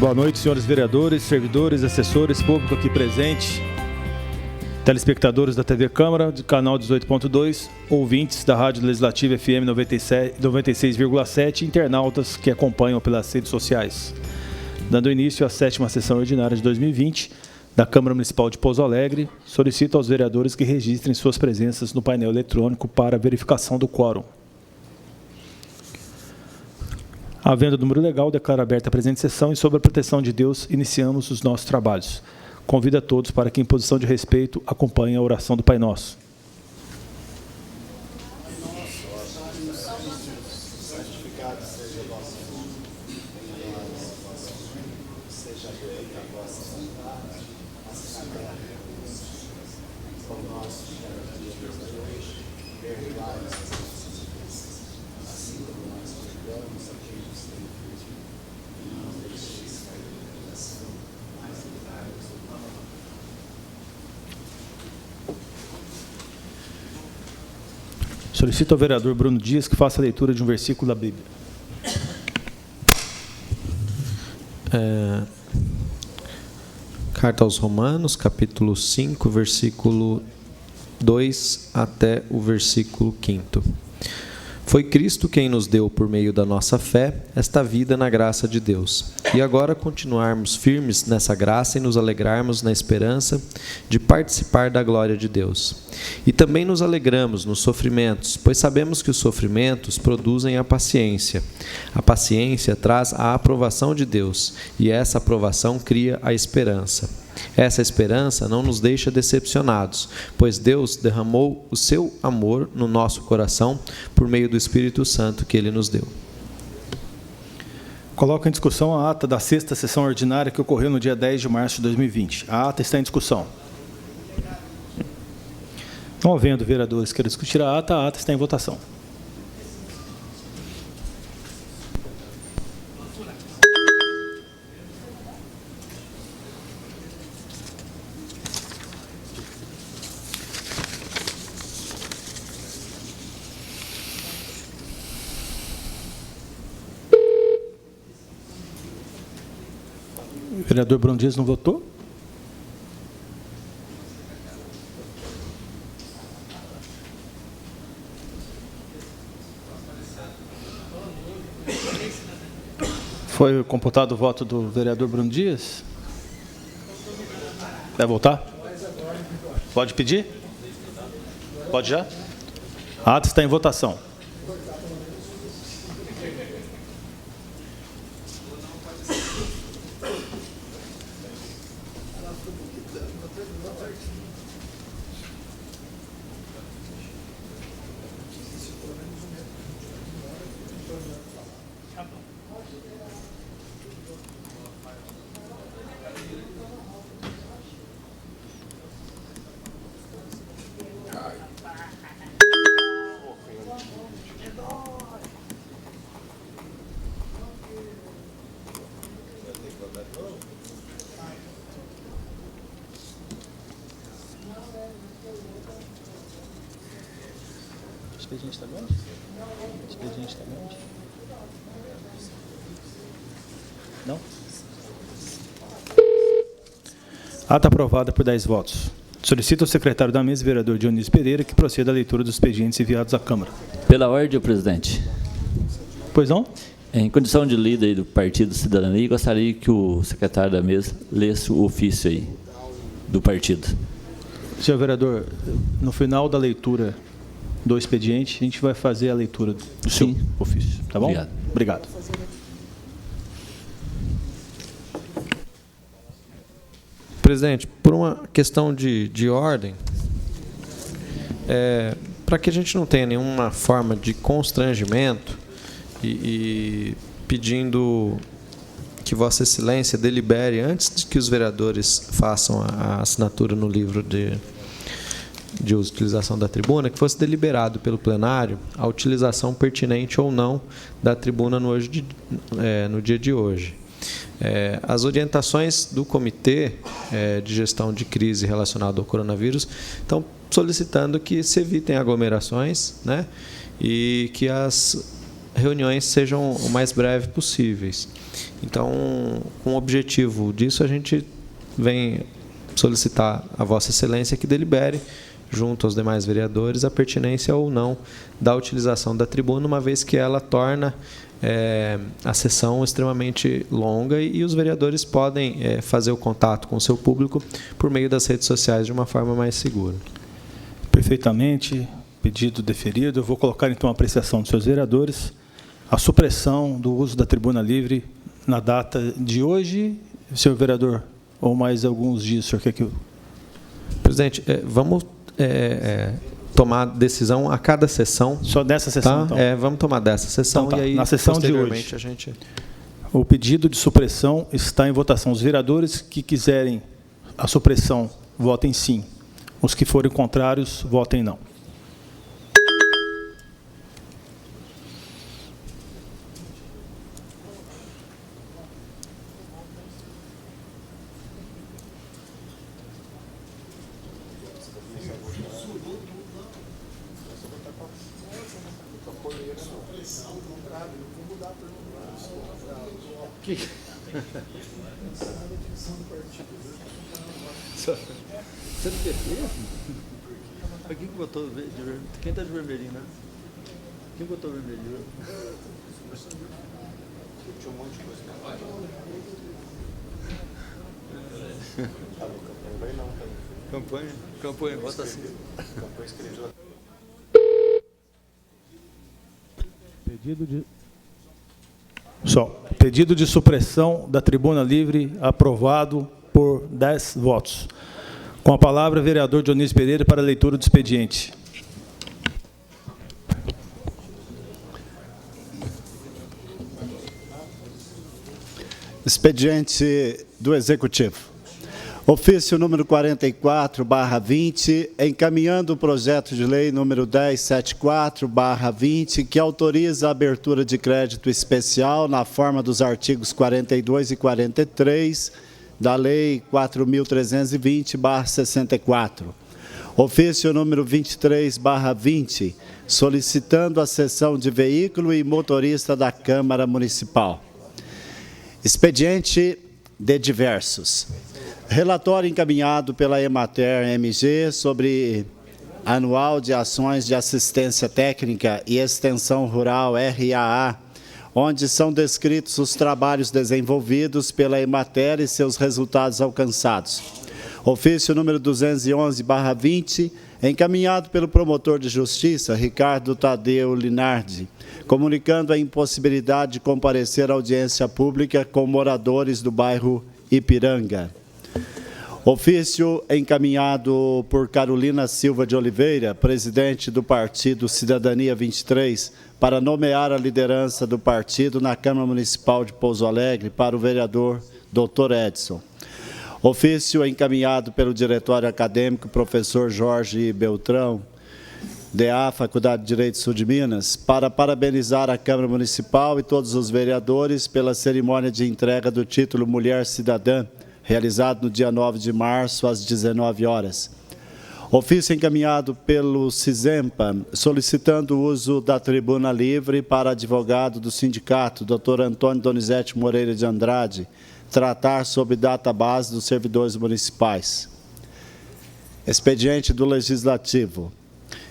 Boa noite, senhores vereadores, servidores, assessores, público aqui presente, telespectadores da TV Câmara, do canal 18.2, ouvintes da Rádio Legislativa FM 96,7 e internautas que acompanham pelas redes sociais. Dando início à 7ª sessão ordinária de 2020 da Câmara Municipal de Pouso Alegre, solicito aos vereadores que registrem suas presenças no painel eletrônico para verificação do quórum. Havendo número legal, declaro aberta a presente sessão e, sob a proteção de Deus, iniciamos os nossos trabalhos. Convido a todos para que, em posição de respeito, acompanhem a oração do Pai Nosso. Santificado seja o vosso nome, venha a nós o vosso reino, seja feita a vossa vontade, assim na terra como nos céus. Pão nosso de cada dia nos dai hoje, perdoai as nossas ofensas, assim como nós perdoamos a quem nos tem ofendido. E não nos deixeis cair em tentação, mas livrai-nos do mal. Solicito ao vereador Bruno Dias que faça a leitura de um versículo da Bíblia. Carta aos Romanos, capítulo 5, versículo 2 até o versículo 5. Foi Cristo quem nos deu, por meio da nossa fé, esta vida na graça de Deus. E agora continuarmos firmes nessa graça e nos alegrarmos na esperança de participar da glória de Deus. E também nos alegramos nos sofrimentos, pois sabemos que os sofrimentos produzem a paciência. A paciência traz a aprovação de Deus, e essa aprovação cria a esperança. Essa esperança não nos deixa decepcionados, pois Deus derramou o seu amor no nosso coração por meio do Espírito Santo que Ele nos deu. Coloco em discussão a ata da 6ª sessão ordinária que ocorreu no dia 10 de março de 2020. A ata está em discussão. Não havendo vereadores que queiram discutir a ata está em votação. O vereador Bruno Dias não votou? Foi computado o voto do vereador Bruno Dias? Vai voltar? Pode pedir? Pode já? A ata está em votação. Expediente está grande? Expediente está grande? Não? Ata aprovada por 10 votos. Solicito ao secretário da mesa, vereador Dionísio Pereira, que proceda à leitura dos expedientes enviados à Câmara. Pela ordem, presidente. Pois não? Em condição de líder do Partido Cidadania, gostaria que o secretário da mesa lesse o ofício aí do partido. Senhor vereador, no final da leitura do expediente, a gente vai fazer a leitura do seu ofício, tá bom? Obrigado. Presidente, por uma questão de ordem, para que a gente não tenha nenhuma forma de constrangimento e pedindo que Vossa Excelência delibere antes de que os vereadores façam a assinatura no livro de uso e utilização da tribuna, que fosse deliberado pelo plenário a utilização pertinente ou não da tribuna no dia de hoje. As orientações do Comitê de Gestão de Crise relacionado ao coronavírus estão solicitando que se evitem aglomerações, né, e que as reuniões sejam o mais breves possíveis. Então, com o objetivo disso, a gente vem solicitar a Vossa Excelência que delibere, junto aos demais vereadores, a pertinência ou não da utilização da tribuna, uma vez que ela torna a sessão extremamente longa e os vereadores podem fazer o contato com o seu público por meio das redes sociais de uma forma mais segura. Perfeitamente. Pedido deferido. Eu vou colocar, então, a apreciação dos seus vereadores. A supressão do uso da tribuna livre na data de hoje, senhor vereador, ou mais alguns dias, o senhor quer que eu... Presidente, vamos tomar decisão a cada sessão. Só dessa sessão, tá? então? Vamos tomar dessa sessão, então, tá. E aí, na sessão de hoje, a gente... O pedido de supressão está em votação. Os vereadores que quiserem a supressão, votem sim. Os que forem contrários, votem não. Você é do PT? Quem botou de vermelho? Quem está de vermelhinho, né? Quem botou vermelhinho? Tinha um monte de coisa. Campanha, bota assim. Campanha escreveu. Pedido de supressão da tribuna livre aprovado por 10 votos. Com a palavra, vereador Dionísio Pereira para a leitura do expediente. Expediente do Executivo. Ofício número 44/20, encaminhando o projeto de lei número 1074/20, que autoriza a abertura de crédito especial na forma dos artigos 42 e 43 da Lei 4.320/64. Ofício número 23/20, solicitando a cessão de veículo e motorista da Câmara Municipal. Expediente de diversos. Relatório encaminhado pela Emater-MG sobre Anual de Ações de Assistência Técnica e Extensão Rural, RAA, onde são descritos os trabalhos desenvolvidos pela Emater e seus resultados alcançados. Ofício número 211/20, encaminhado pelo promotor de justiça, Ricardo Tadeu Linardi, comunicando a impossibilidade de comparecer à audiência pública com moradores do bairro Ipiranga. Ofício encaminhado por Carolina Silva de Oliveira, presidente do Partido Cidadania 23, para nomear a liderança do partido na Câmara Municipal de Pouso Alegre para o vereador Dr. Edson. Ofício encaminhado pelo Diretório Acadêmico professor Jorge Beltrão, DA, Faculdade de Direito Sul de Minas, para parabenizar a Câmara Municipal e todos os vereadores pela cerimônia de entrega do título Mulher Cidadã, realizado no dia 9 de março, às 19 horas. Ofício encaminhado pelo CISEMPA, solicitando o uso da tribuna livre para advogado do sindicato, Dr. Antônio Donizete Moreira de Andrade, tratar sobre database dos servidores municipais. Expediente do Legislativo.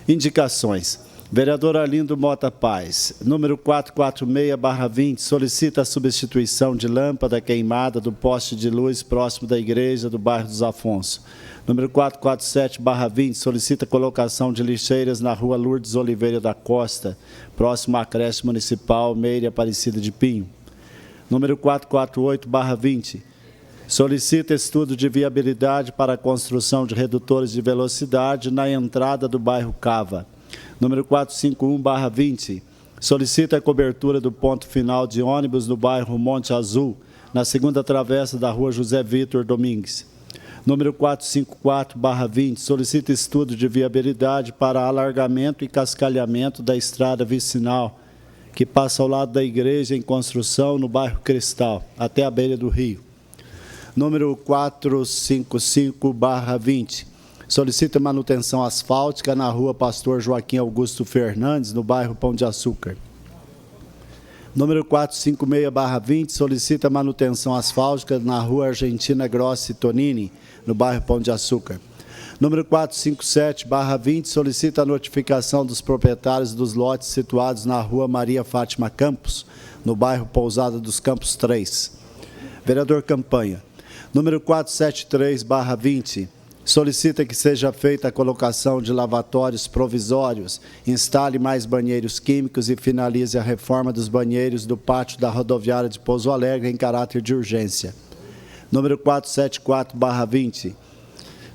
Indicações. Vereador Arlindo Mota Paz, número 446/20, solicita a substituição de lâmpada queimada do poste de luz próximo da igreja do bairro dos Afonso. Número 447/20, solicita a colocação de lixeiras na rua Lourdes Oliveira da Costa, próximo à creche municipal Meire Aparecida de Pinho. Número 448/20, solicita estudo de viabilidade para a construção de redutores de velocidade na entrada do bairro Cava. Número 451/20, solicita a cobertura do ponto final de ônibus no bairro Monte Azul, na segunda travessa da rua José Vitor Domingues. Número 454/20, solicita estudo de viabilidade para alargamento e cascalhamento da estrada vicinal, que passa ao lado da igreja em construção no bairro Cristal, até a beira do rio. Número 455/20, solicita manutenção asfáltica na rua Pastor Joaquim Augusto Fernandes, no bairro Pão de Açúcar. Número 456/20, solicita manutenção asfáltica na rua Argentina Grossi Tonini, no bairro Pão de Açúcar. Número 457/20, solicita a notificação dos proprietários dos lotes situados na rua Maria Fátima Campos, no bairro Pousada dos Campos 3. Vereador Campanha. Número 473/20, solicita que seja feita a colocação de lavatórios provisórios, instale mais banheiros químicos e finalize a reforma dos banheiros do pátio da rodoviária de Pouso Alegre em caráter de urgência. Número 474/20,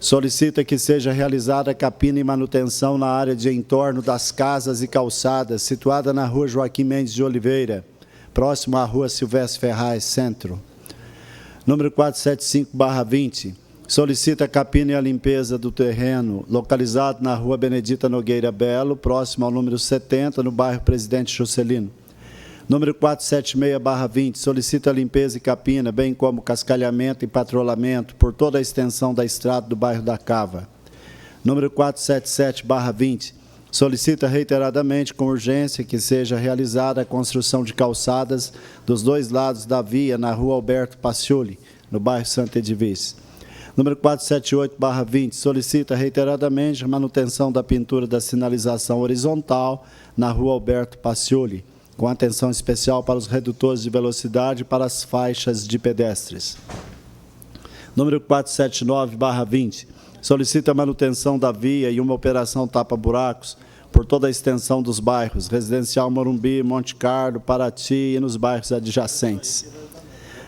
solicita que seja realizada a capina e manutenção na área de entorno das casas e calçadas, situada na rua Joaquim Mendes de Oliveira, próximo à rua Silvestre Ferraz, centro. Número 475/20, solicita a capina e a limpeza do terreno localizado na rua Benedita Nogueira Belo, próximo ao número 70, no bairro Presidente Juscelino. Número 476/20, solicita a limpeza e capina, bem como cascalhamento e patrulhamento por toda a extensão da estrada do bairro da Cava. Número 477/20, solicita reiteradamente, com urgência, que seja realizada a construção de calçadas dos dois lados da via na rua Alberto Pacioli, no bairro Santa Edvice. Número 478/20, solicita reiteradamente a manutenção da pintura da sinalização horizontal na rua Alberto Pacioli, com atenção especial para os redutores de velocidade e para as faixas de pedestres. Número 479/20, solicita a manutenção da via e uma operação tapa-buracos por toda a extensão dos bairros Residencial Morumbi, Monte Carlo, Paraty e nos bairros adjacentes.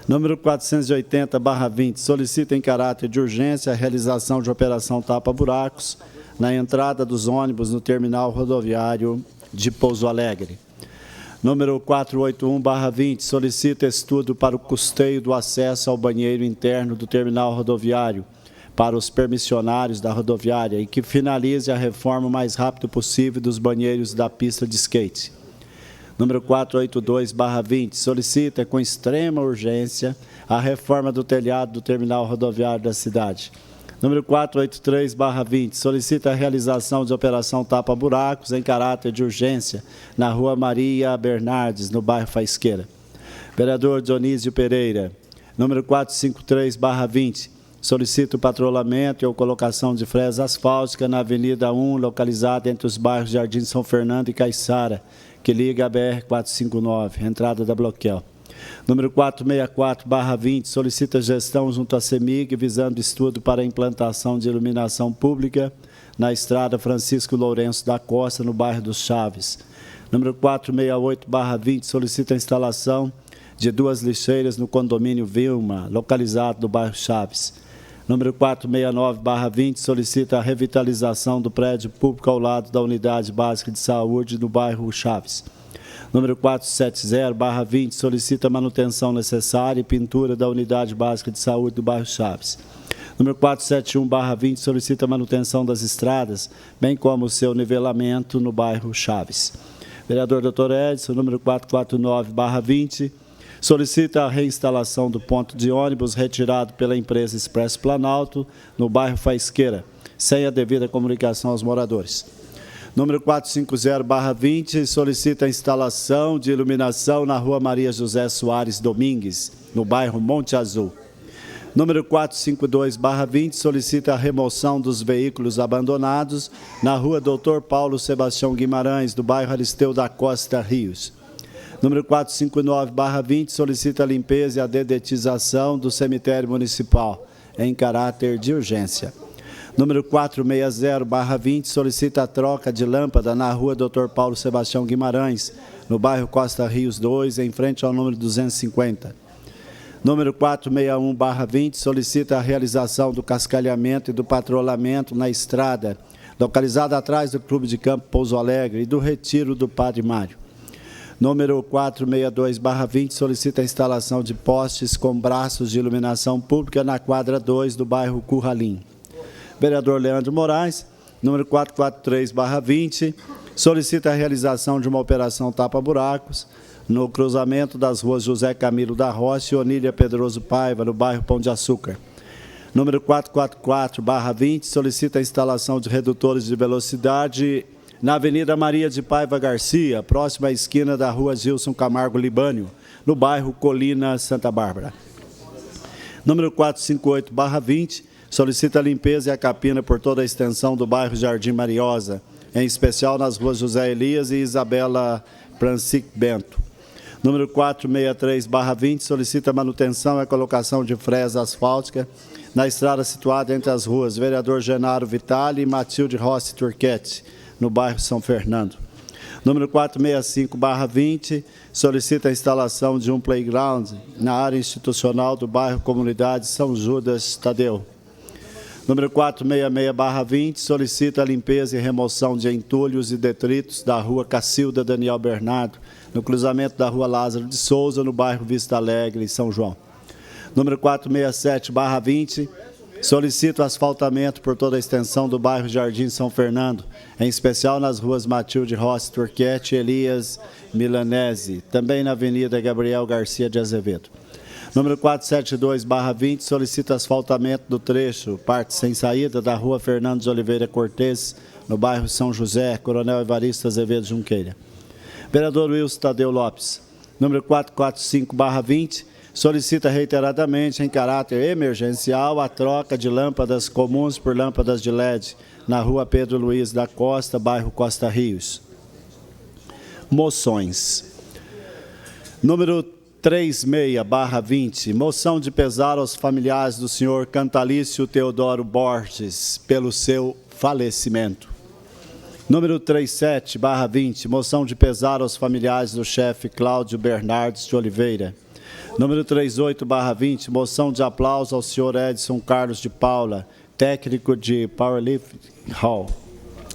Número 480/20, solicita em caráter de urgência a realização de operação tapa-buracos na entrada dos ônibus no terminal rodoviário de Pouso Alegre. Número 481/20, solicita estudo para o custeio do acesso ao banheiro interno do terminal rodoviário para os permissionários da rodoviária e que finalize a reforma o mais rápido possível dos banheiros da pista de skate. Número 482/20, solicita com extrema urgência a reforma do telhado do terminal rodoviário da cidade. Número 483/20, solicita a realização de operação tapa-buracos em caráter de urgência na rua Maria Bernardes, no bairro Faisqueira. Vereador Dionísio Pereira. Número 453/20, solicita o patrulhamento e a colocação de freios asfálticas na Avenida 1, localizada entre os bairros Jardim São Fernando e Caiçara, que liga a BR-459, entrada da Bloquel. Número 464/20, solicita gestão junto à CEMIG, visando estudo para a implantação de iluminação pública na estrada Francisco Lourenço da Costa, no bairro dos Chaves. Número 468/20, solicita a instalação de 2 lixeiras no condomínio Vilma, localizado no bairro Chaves. Número 469/20, solicita a revitalização do prédio público ao lado da Unidade Básica de Saúde no bairro Chaves. Número 470/20, solicita a manutenção necessária e pintura da Unidade Básica de Saúde do bairro Chaves. Número 471/20, solicita a manutenção das estradas, bem como o seu nivelamento no bairro Chaves. Vereador Dr. Edson, número 449/20, solicita a reinstalação do ponto de ônibus retirado pela empresa Expresso Planalto, no bairro Faisqueira, sem a devida comunicação aos moradores. Número 450/20, solicita a instalação de iluminação na rua Maria José Soares Domingues, no bairro Monte Azul. Número 452/20, solicita a remoção dos veículos abandonados na rua Dr. Paulo Sebastião Guimarães, do bairro Aristeu da Costa, Rios. Número 459/20, solicita a limpeza e a dedetização do cemitério municipal, em caráter de urgência. Número 460/20, solicita a troca de lâmpada na rua Dr. Paulo Sebastião Guimarães, no bairro Costa Rios 2, em frente ao número 250. Número 461/20, solicita a realização do cascalhamento e do patrulhamento na estrada, localizada atrás do Clube de Campo Pouso Alegre e do retiro do Padre Mário. Número 462/20, solicita a instalação de postes com braços de iluminação pública na quadra 2 do bairro Curralim. Vereador Leandro Moraes, número 443/20, solicita a realização de uma operação tapa-buracos no cruzamento das ruas José Camilo da Rocha e Onília Pedroso Paiva, no bairro Pão de Açúcar. Número 444/20, solicita a instalação de redutores de velocidade na Avenida Maria de Paiva Garcia, próxima à esquina da Rua Gilson Camargo Libânio, no bairro Colina, Santa Bárbara. Número 458/20, solicita a limpeza e a capina por toda a extensão do bairro Jardim Mariosa, em especial nas ruas José Elias e Isabela Prancic Bento. Número 463/20, solicita a manutenção e a colocação de fresa asfáltica na estrada situada entre as ruas Vereador Genaro Vitali e Matilde Rossi Turquete, no bairro São Fernando. Número 465/20, solicita a instalação de um playground na área institucional do bairro Comunidade São Judas Tadeu. Número 466/20, solicita a limpeza e remoção de entulhos e detritos da rua Cacilda Daniel Bernardo, no cruzamento da rua Lázaro de Souza, no bairro Vista Alegre, São João. Número 467/20, solicita o asfaltamento por toda a extensão do bairro Jardim São Fernando, em especial nas ruas Matilde Rossi Turquete e Elias Milanese, também na Avenida Gabriel Garcia de Azevedo. Número 472/20, solicita asfaltamento do trecho, parte sem saída, da rua Fernando de Oliveira Cortes, no bairro São José, Coronel Evaristo Azevedo Junqueira. Vereador Wilson Tadeu Lopes. Número 445/20, solicita reiteradamente, em caráter emergencial, a troca de lâmpadas comuns por lâmpadas de LED, na rua Pedro Luiz da Costa, bairro Costa Rios. Moções. Número 36/20, moção de pesar aos familiares do senhor Cantalício Teodoro Borges, pelo seu falecimento. Número 37/20, moção de pesar aos familiares do chefe Cláudio Bernardes de Oliveira. Número 38/20, moção de aplauso ao senhor Edson Carlos de Paula, técnico de Powerlifting Hall.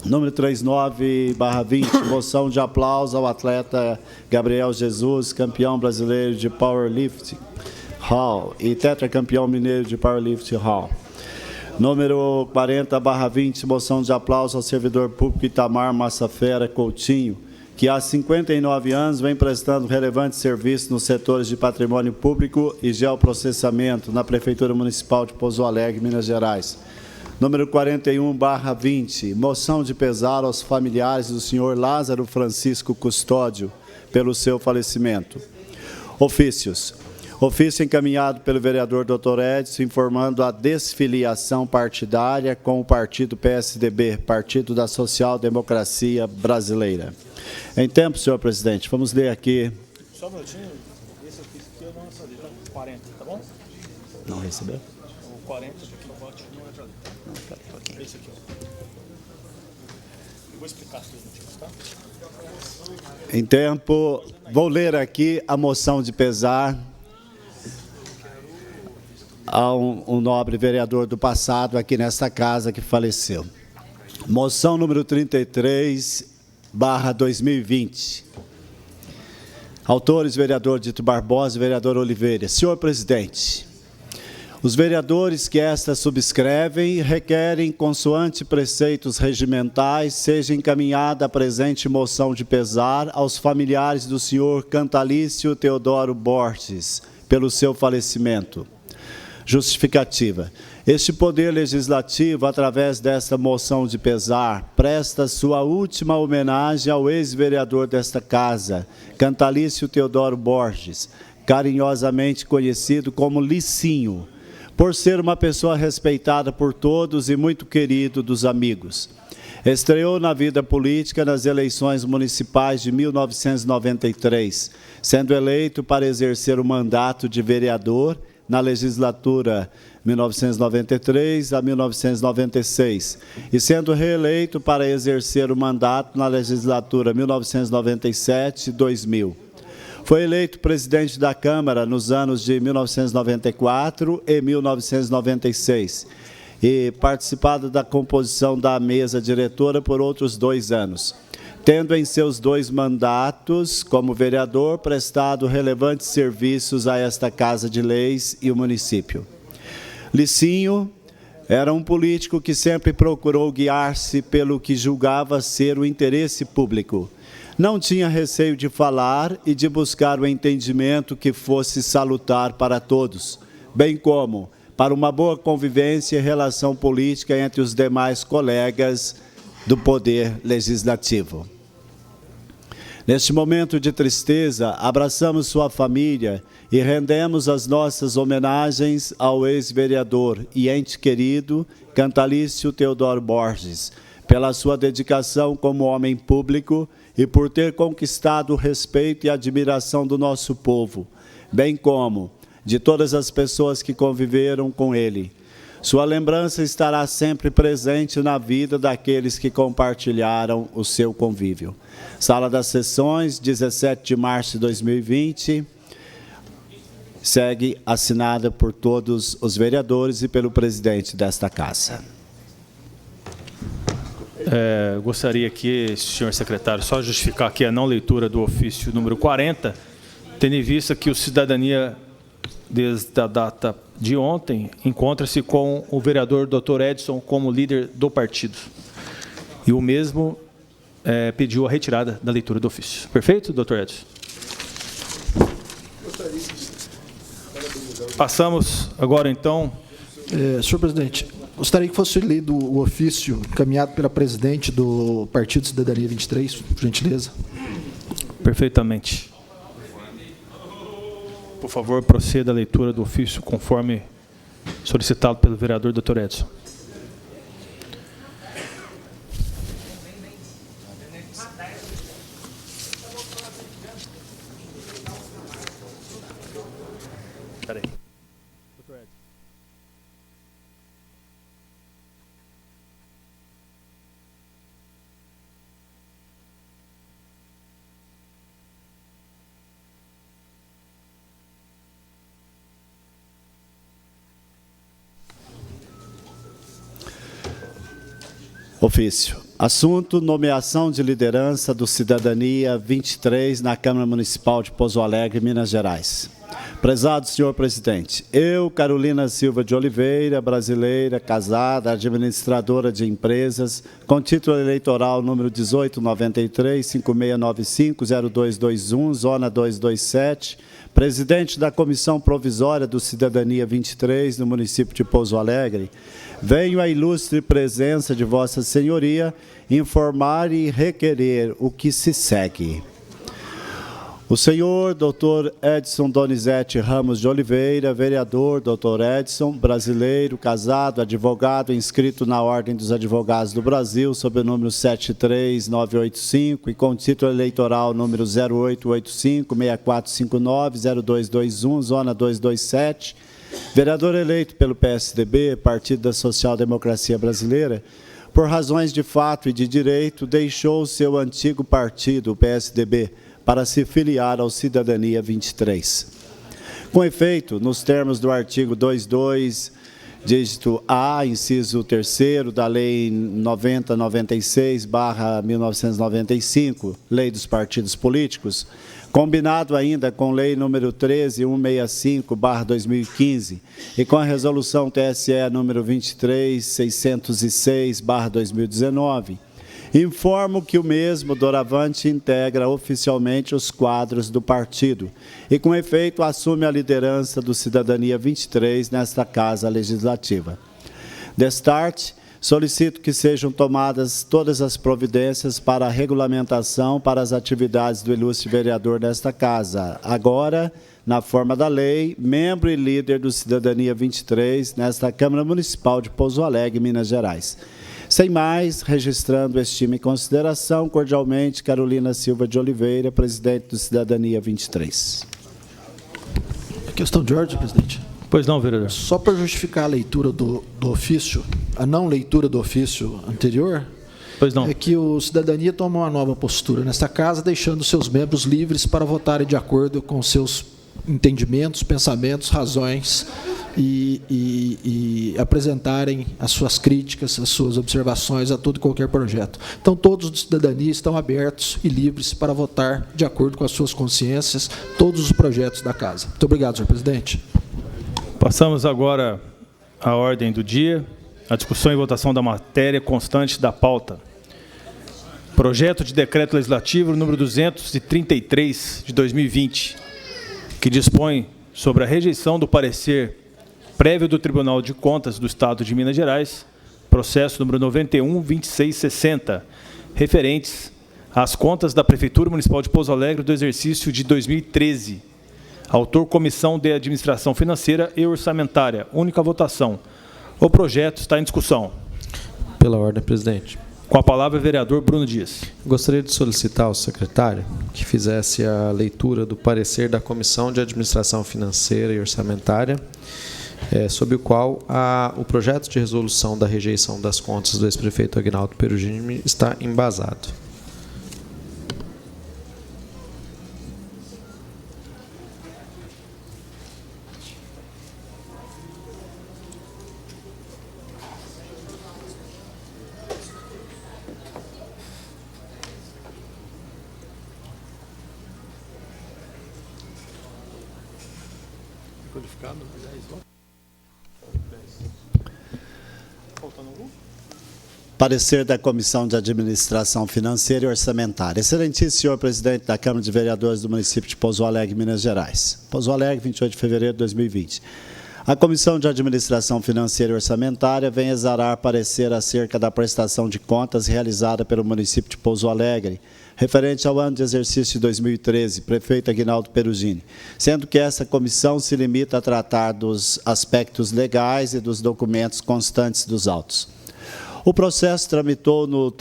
Número 39/20, moção de aplauso ao atleta Gabriel Jesus, campeão brasileiro de Powerlifting Hall e tetracampeão mineiro de Powerlifting Hall. Número 40/20, moção de aplauso ao servidor público Itamar Massafera Coutinho, que há 59 anos vem prestando relevante serviço nos setores de patrimônio público e geoprocessamento na Prefeitura Municipal de Pouso Alegre, Minas Gerais. Número 41/20, moção de pesar aos familiares do senhor Lázaro Francisco Custódio, pelo seu falecimento. Ofícios. Ofício encaminhado pelo vereador Dr. Edson, informando a desfiliação partidária com o partido PSDB, Partido da Social Democracia Brasileira. Em tempo, senhor presidente, vamos ler aqui. Só um minutinho, esse ofício aqui eu não recebi, tá? 40, tá bom? Não recebeu? O 40 aqui eu boto não entra ali. Não, peraí, um pouquinho. Esse aqui, ó. Eu vou explicar as três motivos, tá? Em tempo, vou ler aqui a moção de pesar a um nobre vereador do passado aqui nesta casa que faleceu. Moção número 33/2020. Autores, vereador Dito Barbosa e vereador Oliveira. Senhor presidente, os vereadores que esta subscrevem requerem, consoante preceitos regimentais, seja encaminhada a presente moção de pesar aos familiares do senhor Cantalício Teodoro Borges, pelo seu falecimento. Justificativa. Este Poder Legislativo, através desta moção de pesar, presta sua última homenagem ao ex-vereador desta casa, Cantalício Teodoro Borges, carinhosamente conhecido como Licinho, por ser uma pessoa respeitada por todos e muito querido dos amigos. Estreou na vida política nas eleições municipais de 1993, sendo eleito para exercer o mandato de vereador na legislatura 1993 a 1996, e sendo reeleito para exercer o mandato na legislatura 1997-2000. Foi eleito presidente da Câmara nos anos de 1994 e 1996, e participado da composição da mesa diretora por outros 2 anos, tendo em seus 2 mandatos, como vereador, prestado relevantes serviços a esta Casa de Leis e o município. Licinho era um político que sempre procurou guiar-se pelo que julgava ser o interesse público. Não tinha receio de falar e de buscar o entendimento que fosse salutar para todos, bem como para uma boa convivência e relação política entre os demais colegas do Poder Legislativo. Neste momento de tristeza, abraçamos sua família e rendemos as nossas homenagens ao ex-vereador e ente querido Cantalício Teodoro Borges, pela sua dedicação como homem público e por ter conquistado o respeito e admiração do nosso povo, bem como de todas as pessoas que conviveram com ele. Sua lembrança estará sempre presente na vida daqueles que compartilharam o seu convívio. Sala das Sessões, 17 de março de 2020, segue assinada por todos os vereadores e pelo presidente desta Casa. Gostaria que, senhor secretário, só justificar aqui a não leitura do ofício número 40, tendo em vista que o Cidadania, desde a data de ontem, encontra-se com o vereador Dr. Edson como líder do partido. E o mesmo pediu a retirada da leitura do ofício. Perfeito, Dr. Edson? Passamos agora, então... Senhor presidente, gostaria que fosse lido o ofício encaminhado pela presidente do Partido Cidadania 23, por gentileza. Perfeitamente. Por favor, proceda a leitura do ofício conforme solicitado pelo vereador Dr. Edson. Espera aí. Dr. Edson. Ofício. Assunto: nomeação de liderança do Cidadania 23 na Câmara Municipal de Pouso Alegre, Minas Gerais. Prezado senhor presidente, eu, Carolina Silva de Oliveira, brasileira, casada, administradora de empresas, com título eleitoral número 1893-5695-0221, zona 227, presidente da Comissão Provisória do Cidadania 23, no município de Pouso Alegre, venho à ilustre presença de Vossa Senhoria informar e requerer o que se segue. O senhor Dr. Edson Donizete Ramos de Oliveira, vereador Dr. Edson, brasileiro, casado, advogado, inscrito na Ordem dos Advogados do Brasil, sob o número 73985 e com título eleitoral número 0885-6459-0221, zona 227, vereador eleito pelo PSDB, Partido da Social Democracia Brasileira, por razões de fato e de direito, deixou seu antigo partido, o PSDB, para se filiar ao Cidadania 23. Com efeito, nos termos do artigo 22, dígito A, inciso 3º da Lei 9096/1995, Lei dos Partidos Políticos, combinado ainda com Lei número 13165/2015 e com a Resolução TSE número 23606/2019, informo que o mesmo, doravante, integra oficialmente os quadros do partido e, com efeito, assume a liderança do Cidadania 23 nesta Casa Legislativa. Destarte, solicito que sejam tomadas todas as providências para a regulamentação para as atividades do ilustre vereador desta Casa, agora, na forma da lei, membro e líder do Cidadania 23 nesta Câmara Municipal de Pouso Alegre, Minas Gerais. Sem mais, registrando estima e consideração, cordialmente, Carolina Silva de Oliveira, presidente do Cidadania 23. Questão de ordem, presidente. Pois não, vereador. Só para justificar a leitura do ofício, a não leitura do ofício anterior, Pois não. é que o Cidadania toma uma nova postura nesta Casa, deixando seus membros livres para votarem de acordo com seus entendimentos, pensamentos, razões e apresentarem as suas críticas, as suas observações a todo e qualquer projeto. Então, todos do Cidadania estão abertos e livres para votar de acordo com as suas consciências todos os projetos da Casa. Muito obrigado, senhor presidente. Passamos agora à ordem do dia, a discussão e votação da matéria constante da pauta. Projeto de Decreto Legislativo número 233, de 2020, que dispõe sobre a rejeição do parecer prévio do Tribunal de Contas do Estado de Minas Gerais processo número 91.2660, referentes às contas da Prefeitura Municipal de Pouso Alegre do exercício de 2013. Autor, Comissão de Administração Financeira e Orçamentária. Única votação. O projeto está em discussão. Pela ordem, presidente. Com a palavra, o vereador Bruno Dias. Gostaria de solicitar ao secretário que fizesse a leitura do parecer da Comissão de Administração Financeira e Orçamentária, sob o qual o projeto de resolução da rejeição das contas do ex-prefeito Aguinaldo Perugini está embasado. Parecer da Comissão de Administração Financeira e Orçamentária. Excelentíssimo senhor presidente da Câmara de Vereadores do município de Pouso Alegre, Minas Gerais. Pouso Alegre, 28 de fevereiro de 2020. A Comissão de Administração Financeira e Orçamentária vem exarar parecer acerca da prestação de contas realizada pelo município de Pouso Alegre, referente ao ano de exercício de 2013, prefeito Aguinaldo Perugini, sendo que essa comissão se limita a tratar dos aspectos legais e dos documentos constantes dos autos. O processo tramitou no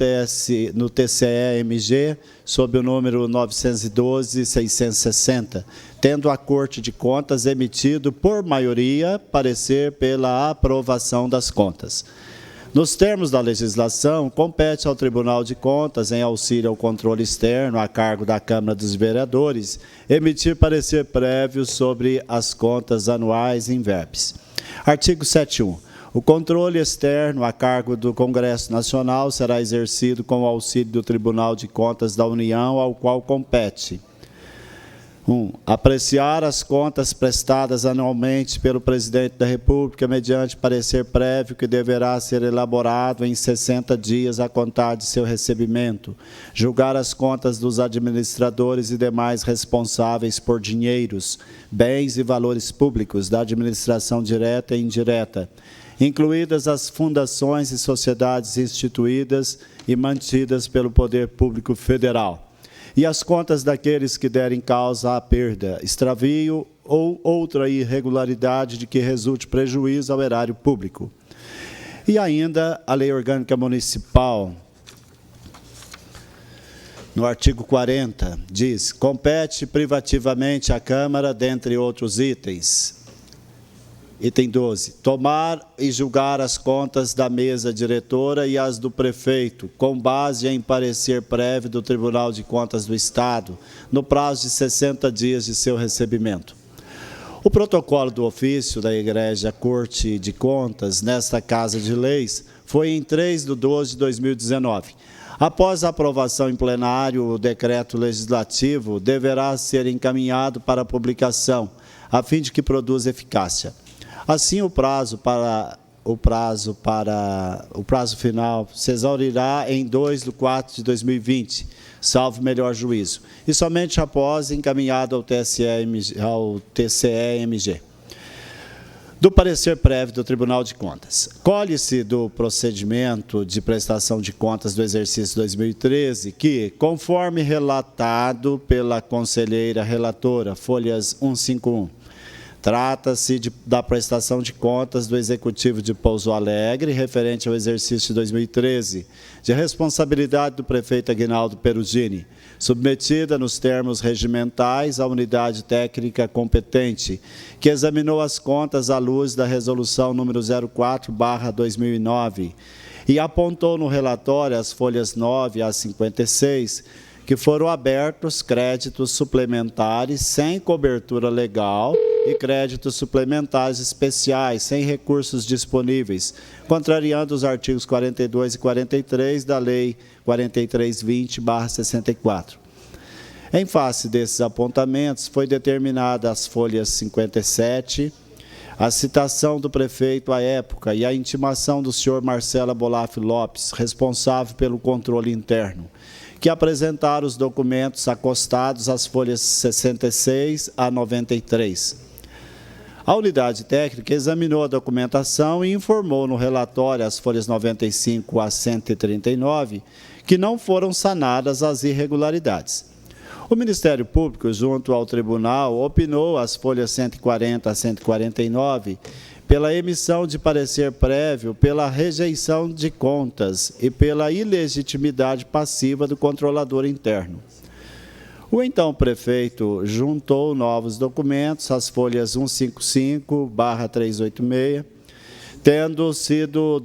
TCE-MG, sob o número 912-660, tendo a Corte de Contas emitido, por maioria, parecer pela aprovação das contas. Nos termos da legislação, compete ao Tribunal de Contas, em auxílio ao controle externo, a cargo da Câmara dos Vereadores, emitir parecer prévio sobre as contas anuais em verbes. Artigo 7.1. O controle externo a cargo do Congresso Nacional será exercido com o auxílio do Tribunal de Contas da União, ao qual compete: 1. Apreciar as contas prestadas anualmente pelo Presidente da República mediante parecer prévio que deverá ser elaborado em 60 dias a contar de seu recebimento. Julgar as contas dos administradores e demais responsáveis por dinheiros, bens e valores públicos da administração direta e indireta, incluídas as fundações e sociedades instituídas e mantidas pelo Poder Público Federal, e as contas daqueles que derem causa à perda, extravio ou outra irregularidade de que resulte prejuízo ao erário público. E ainda a Lei Orgânica Municipal, no artigo 40, diz: compete privativamente à Câmara, dentre outros itens. Item 12. Tomar e julgar as contas da mesa diretora e as do prefeito, com base em parecer prévio do Tribunal de Contas do Estado, no prazo de 60 dias de seu recebimento. O protocolo do ofício da Egrégia Corte de Contas, nesta Casa de Leis, foi em 3/12/2019. Após a aprovação em plenário, o decreto legislativo deverá ser encaminhado para publicação, a fim de que produza eficácia. Assim, o prazo final se exaurirá em 2/4/2020, salvo melhor juízo, e somente após encaminhado ao TCE-MG. Do parecer prévio do Tribunal de Contas. Colhe-se do procedimento de prestação de contas do exercício 2013 que, conforme relatado pela conselheira relatora, folhas 151, trata-se da prestação de contas do Executivo de Pouso Alegre, referente ao exercício de 2013, de responsabilidade do prefeito Aguinaldo Perugini, submetida nos termos regimentais à unidade técnica competente, que examinou as contas à luz da resolução número 04/2009 e apontou no relatório as folhas 9 a 56, que foram abertos créditos suplementares sem cobertura legal e créditos suplementares especiais sem recursos disponíveis, contrariando os artigos 42 e 43 da Lei 4320/64. Em face desses apontamentos, foi determinada as folhas 57, a citação do prefeito à época e a intimação do senhor Marcelo Bolaf Lopes, responsável pelo controle interno, que apresentaram os documentos acostados às folhas 66 a 93. A unidade técnica examinou a documentação e informou no relatório, as folhas 95 a 139, que não foram sanadas as irregularidades. O Ministério Público, junto ao Tribunal, opinou as folhas 140 a 149 pela emissão de parecer prévio, pela rejeição de contas e pela ilegitimidade passiva do controlador interno. O então prefeito juntou novos documentos, as folhas 155/386, tendo sido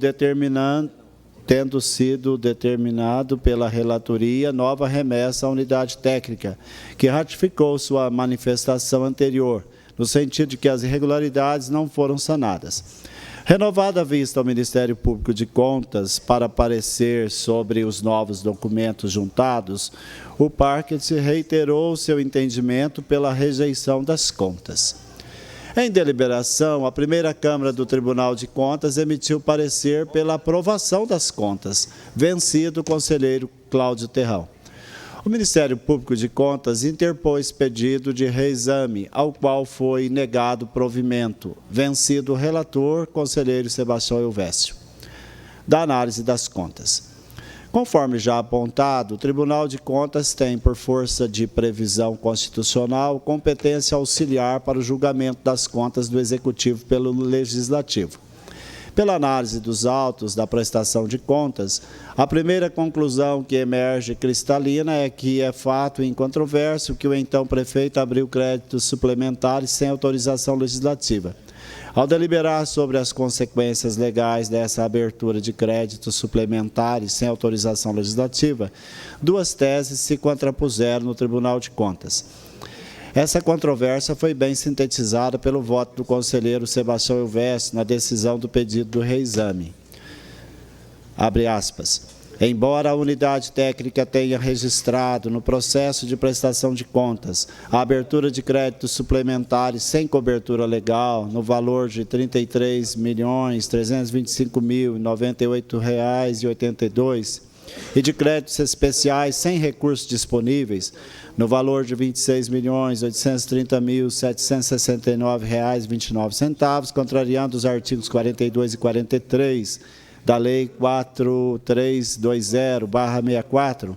determinado pela relatoria nova remessa à unidade técnica, que ratificou sua manifestação anterior, no sentido de que as irregularidades não foram sanadas. Renovada a vista ao Ministério Público de Contas para parecer sobre os novos documentos juntados, o parquet reiterou seu entendimento pela rejeição das contas. Em deliberação, a primeira Câmara do Tribunal de Contas emitiu parecer pela aprovação das contas, vencido o conselheiro Cláudio Terrão. O Ministério Público de Contas interpôs pedido de reexame, ao qual foi negado provimento, vencido o relator, conselheiro Sebastião Elvésio, da análise das contas. Conforme já apontado, o Tribunal de Contas tem, por força de previsão constitucional, competência auxiliar para o julgamento das contas do Executivo pelo Legislativo. Pela análise dos autos da prestação de contas, a primeira conclusão que emerge cristalina é que é fato incontroverso que o então prefeito abriu créditos suplementares sem autorização legislativa. Ao deliberar sobre as consequências legais dessa abertura de créditos suplementares sem autorização legislativa, duas teses se contrapuseram no Tribunal de Contas. Essa controvérsia foi bem sintetizada pelo voto do conselheiro Sebastião Elvésio na decisão do pedido do reexame. Abre aspas. Embora a unidade técnica tenha registrado no processo de prestação de contas a abertura de créditos suplementares sem cobertura legal no valor de R$ 33.325.098,82 e de créditos especiais sem recursos disponíveis no valor de R$ 26.830.769,29, contrariando os artigos 42 e 43 da Lei 4320/64,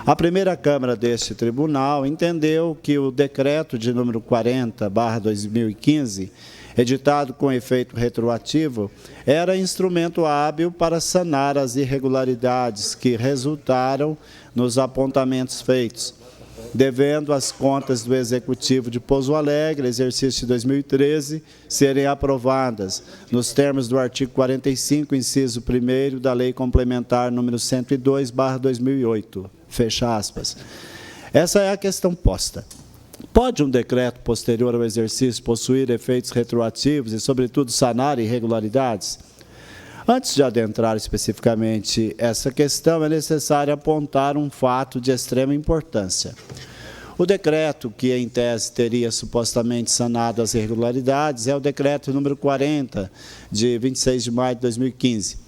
a primeira Câmara deste Tribunal entendeu que o decreto de número 40/2015, editado com efeito retroativo, era instrumento hábil para sanar as irregularidades que resultaram nos apontamentos feitos, devendo as contas do Executivo de Pouso Alegre, exercício de 2013, serem aprovadas nos termos do artigo 45, inciso 1º da Lei Complementar número 102/2008. Fecha aspas. Essa é a questão posta. Pode um decreto posterior ao exercício possuir efeitos retroativos e, sobretudo, sanar irregularidades? Antes de adentrar especificamente essa questão, é necessário apontar um fato de extrema importância. O decreto que, em tese, teria supostamente sanado as irregularidades é o decreto número 40, de 26 de maio de 2015.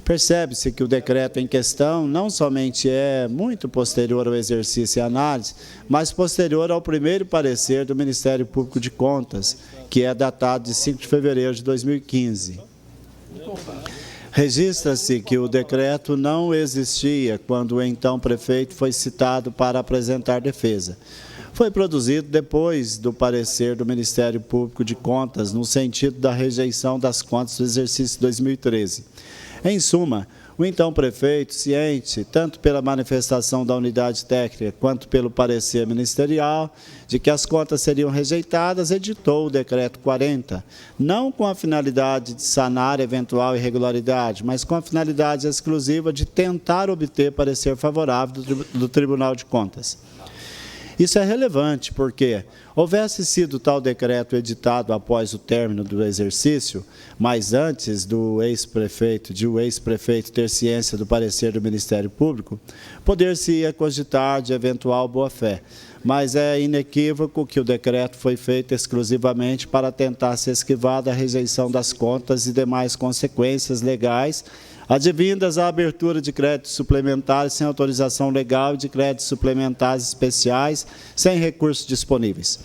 Percebe-se que o decreto em questão não somente é muito posterior ao exercício e análise, mas posterior ao primeiro parecer do Ministério Público de Contas, que é datado de 5 de fevereiro de 2015. Registra-se que o decreto não existia quando o então prefeito foi citado para apresentar defesa. Foi produzido depois do parecer do Ministério Público de Contas, no sentido da rejeição das contas do exercício 2013. Em suma, o então prefeito, ciente, tanto pela manifestação da unidade técnica quanto pelo parecer ministerial, de que as contas seriam rejeitadas, editou o decreto 40, não com a finalidade de sanar eventual irregularidade, mas com a finalidade exclusiva de tentar obter parecer favorável do Tribunal de Contas. Isso é relevante porque, houvesse sido tal decreto editado após o término do exercício, mas antes do ex-prefeito ter ciência do parecer do Ministério Público, poder-se-ia cogitar de eventual boa-fé, mas é inequívoco que o decreto foi feito exclusivamente para tentar se esquivar da rejeição das contas e demais consequências legais advindas à abertura de créditos suplementares sem autorização legal e de créditos suplementares especiais sem recursos disponíveis.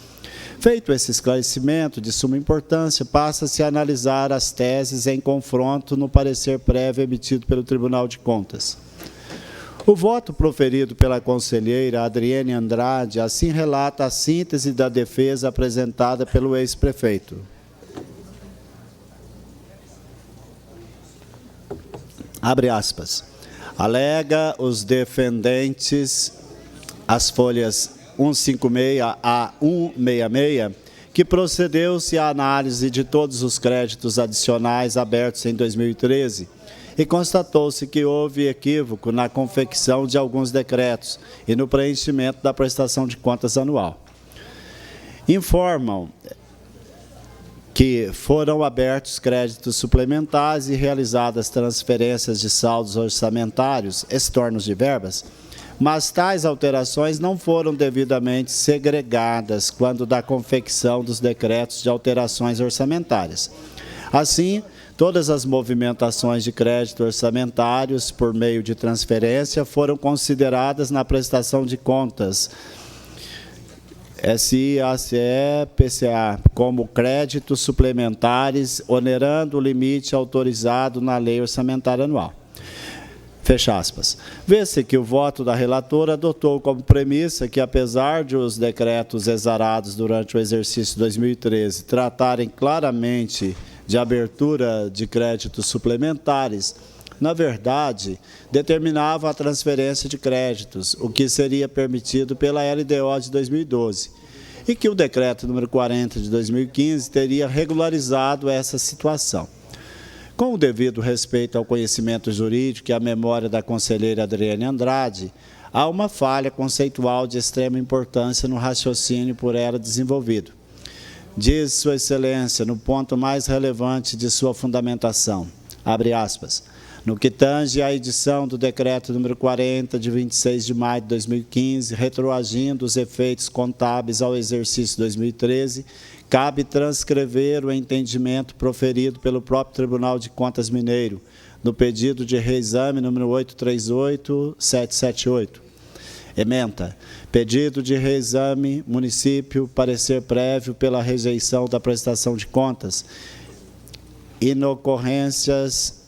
Feito esse esclarecimento de suma importância, passa-se a analisar as teses em confronto no parecer prévio emitido pelo Tribunal de Contas. O voto proferido pela conselheira Adriene Andrade assim relata a síntese da defesa apresentada pelo ex-prefeito. Abre aspas. Alega os defendentes, as folhas 156 a 166, que procedeu-se à análise de todos os créditos adicionais abertos em 2013 e constatou-se que houve equívoco na confecção de alguns decretos e no preenchimento da prestação de contas anual. Informam que foram abertos créditos suplementares e realizadas transferências de saldos orçamentários, estornos de verbas, mas tais alterações não foram devidamente segregadas quando da confecção dos decretos de alterações orçamentárias. Assim, todas as movimentações de crédito orçamentários por meio de transferência foram consideradas na prestação de contas SIACE, PCA, como créditos suplementares, onerando o limite autorizado na Lei Orçamentária Anual. Fecha aspas. Vê-se que o voto da relatora adotou como premissa que, apesar de os decretos exarados durante o exercício 2013 tratarem claramente de abertura de créditos suplementares, na verdade, determinava a transferência de créditos, o que seria permitido pela LDO de 2012, e que o decreto número 40 de 2015 teria regularizado essa situação. Com o devido respeito ao conhecimento jurídico e à memória da conselheira Adriene Andrade, há uma falha conceitual de extrema importância no raciocínio por ela desenvolvido. Diz Sua Excelência, no ponto mais relevante de sua fundamentação, abre aspas, no que tange à edição do decreto número 40, de 26 de maio de 2015, retroagindo os efeitos contábeis ao exercício 2013, cabe transcrever o entendimento proferido pelo próprio Tribunal de Contas Mineiro, no pedido de reexame número 838778. Ementa. Pedido de reexame, município, parecer prévio pela rejeição da prestação de contas, inocorrências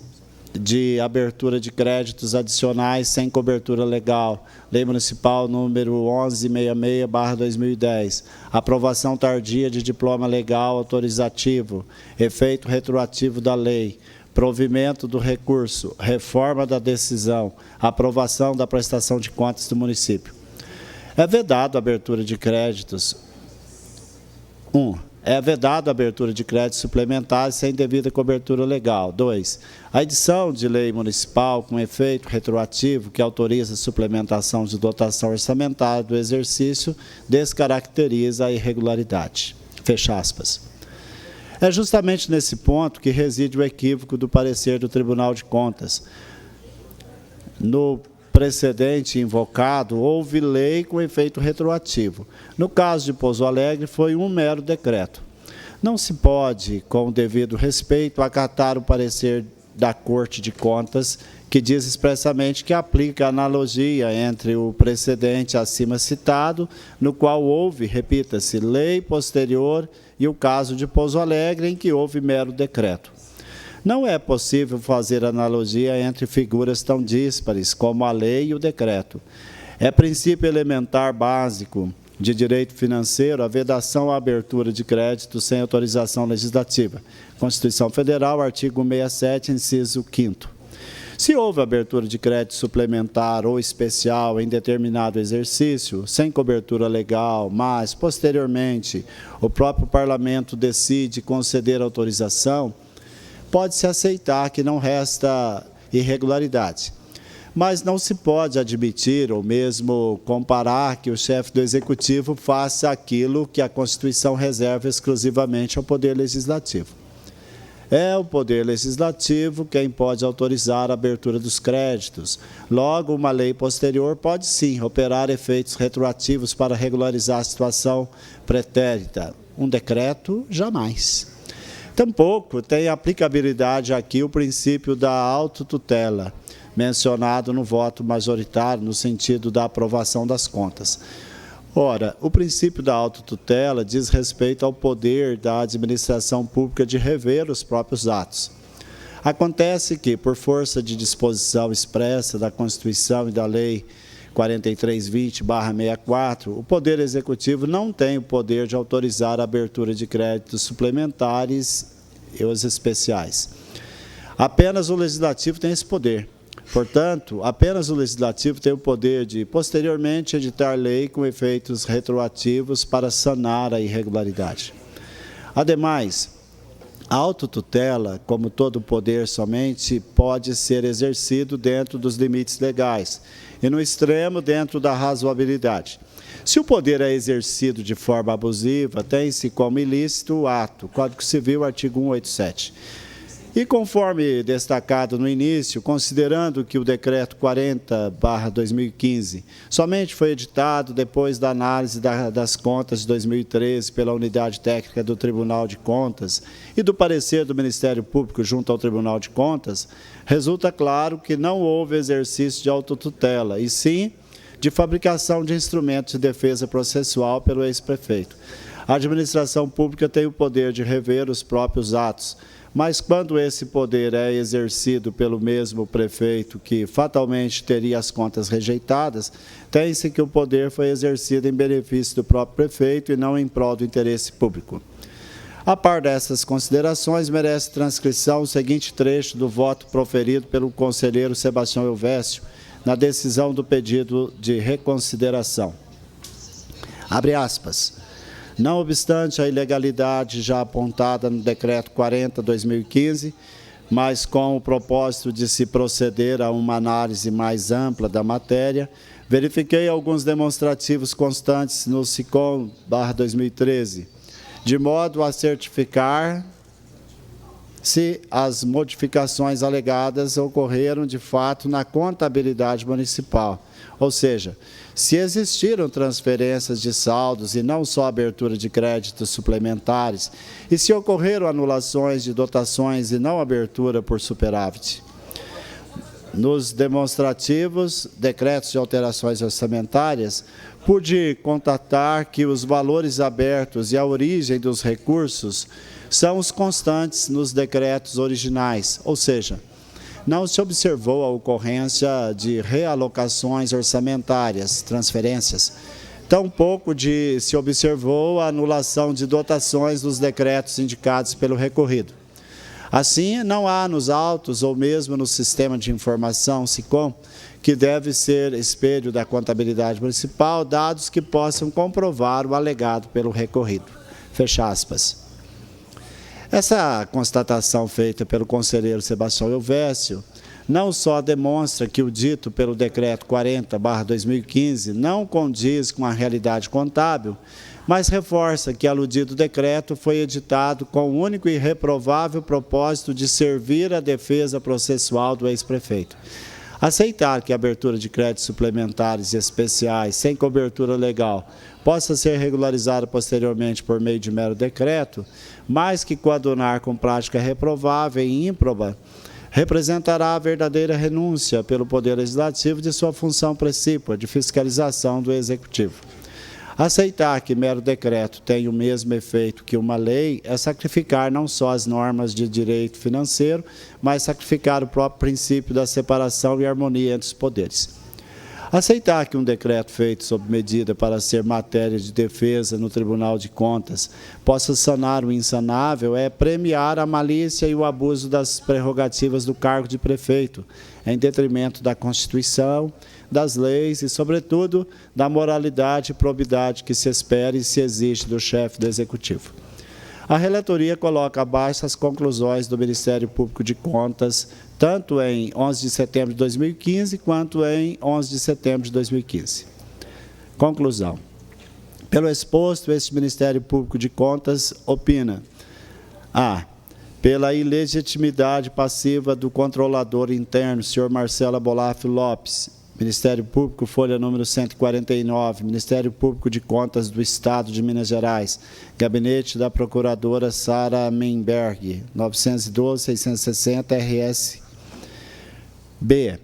de abertura de créditos adicionais sem cobertura legal, Lei Municipal número 1166/2010, aprovação tardia de diploma legal autorizativo, efeito retroativo da lei, provimento do recurso, reforma da decisão, aprovação da prestação de contas do município. É vedado a abertura de créditos. 1. É vedado a abertura de créditos suplementares sem devida cobertura legal. 2. A edição de lei municipal com efeito retroativo que autoriza a suplementação de dotação orçamentária do exercício descaracteriza a irregularidade. Fecha aspas. É justamente nesse ponto que reside o equívoco do parecer do Tribunal de Contas. No precedente invocado, houve lei com efeito retroativo. No caso de Pouso Alegre, foi um mero decreto. Não se pode, com o devido respeito, acatar o parecer da Corte de Contas, que diz expressamente que aplica a analogia entre o precedente acima citado, no qual houve, repita-se, lei posterior, e o caso de Pouso Alegre, em que houve mero decreto. Não é possível fazer analogia entre figuras tão díspares como a lei e o decreto. É princípio elementar básico de direito financeiro a vedação à abertura de crédito sem autorização legislativa. Constituição Federal, artigo 67, inciso 5º. Se houve abertura de crédito suplementar ou especial em determinado exercício, sem cobertura legal, mas, posteriormente, o próprio Parlamento decide conceder autorização, pode-se aceitar que não resta irregularidade. Mas não se pode admitir ou mesmo comparar que o chefe do Executivo faça aquilo que a Constituição reserva exclusivamente ao Poder Legislativo. É o Poder Legislativo quem pode autorizar a abertura dos créditos. Logo, uma lei posterior pode sim operar efeitos retroativos para regularizar a situação pretérita. Um decreto, jamais. Tampouco tem aplicabilidade aqui o princípio da autotutela, mencionado no voto majoritário no sentido da aprovação das contas. Ora, o princípio da autotutela diz respeito ao poder da administração pública de rever os próprios atos. Acontece que, por força de disposição expressa da Constituição e da Lei 4320/64, o Poder Executivo não tem o poder de autorizar a abertura de créditos suplementares e os especiais. Apenas o Legislativo tem esse poder. Portanto, apenas o Legislativo tem o poder de, posteriormente, editar lei com efeitos retroativos para sanar a irregularidade. Ademais, a autotutela, como todo poder, somente pode ser exercido dentro dos limites legais e, no extremo, dentro da razoabilidade. Se o poder é exercido de forma abusiva, tem-se como ilícito o ato, Código Civil, artigo 187. E conforme destacado no início, considerando que o Decreto 40/2015 somente foi editado depois da análise das contas de 2013 pela Unidade Técnica do Tribunal de Contas e do parecer do Ministério Público junto ao Tribunal de Contas, resulta claro que não houve exercício de autotutela, e sim de fabricação de instrumentos de defesa processual pelo ex-prefeito. A administração pública tem o poder de rever os próprios atos, mas quando esse poder é exercido pelo mesmo prefeito que fatalmente teria as contas rejeitadas, tem-se que o poder foi exercido em benefício do próprio prefeito e não em prol do interesse público. A par dessas considerações, merece transcrição o seguinte trecho do voto proferido pelo conselheiro Sebastião Elvésio na decisão do pedido de reconsideração. Abre aspas. Não obstante a ilegalidade já apontada no Decreto 40/2015, mas com o propósito de se proceder a uma análise mais ampla da matéria, verifiquei alguns demonstrativos constantes no SICOM/2013, de modo a certificar se as modificações alegadas ocorreram de fato na contabilidade municipal, ou seja, se existiram transferências de saldos e não só abertura de créditos suplementares, e se ocorreram anulações de dotações e não abertura por superávit. Nos demonstrativos, decretos de alterações orçamentárias, pude constatar que os valores abertos e a origem dos recursos são os constantes nos decretos originais, ou seja, não se observou a ocorrência de realocações orçamentárias, transferências, tampouco se observou a anulação de dotações dos decretos indicados pelo recorrido. Assim, não há nos autos ou mesmo no sistema de informação SICOM, que deve ser espelho da contabilidade municipal, dados que possam comprovar o alegado pelo recorrido. Fecha aspas. Essa constatação feita pelo conselheiro Sebastião Elvésio não só demonstra que o dito pelo Decreto 40/2015 não condiz com a realidade contábil, mas reforça que aludido decreto foi editado com o único e reprovável propósito de servir à defesa processual do ex-prefeito. Aceitar que a abertura de créditos suplementares e especiais sem cobertura legal possa ser regularizada posteriormente por meio de mero decreto, mais que coadunar com prática reprovável e ímproba, representará a verdadeira renúncia pelo Poder Legislativo de sua função precípua de fiscalização do Executivo. Aceitar que mero decreto tem o mesmo efeito que uma lei é sacrificar não só as normas de direito financeiro, mas sacrificar o próprio princípio da separação e harmonia entre os poderes. Aceitar que um decreto feito sob medida para ser matéria de defesa no Tribunal de Contas possa sanar o insanável é premiar a malícia e o abuso das prerrogativas do cargo de prefeito, em detrimento da Constituição, das leis e, sobretudo, da moralidade e probidade que se espera e se exige do chefe do Executivo. A relatoria coloca abaixo as conclusões do Ministério Público de Contas, tanto em 11 de setembro de 2015, quanto em 11 de setembro de 2015. Conclusão. Pelo exposto, este Ministério Público de Contas opina: a. Pela ilegitimidade passiva do controlador interno, senhor Marcelo Abolaf Lopes, Ministério Público, folha número 149, Ministério Público de Contas do Estado de Minas Gerais, Gabinete da Procuradora Sara Menberg, 912-660 RS. B.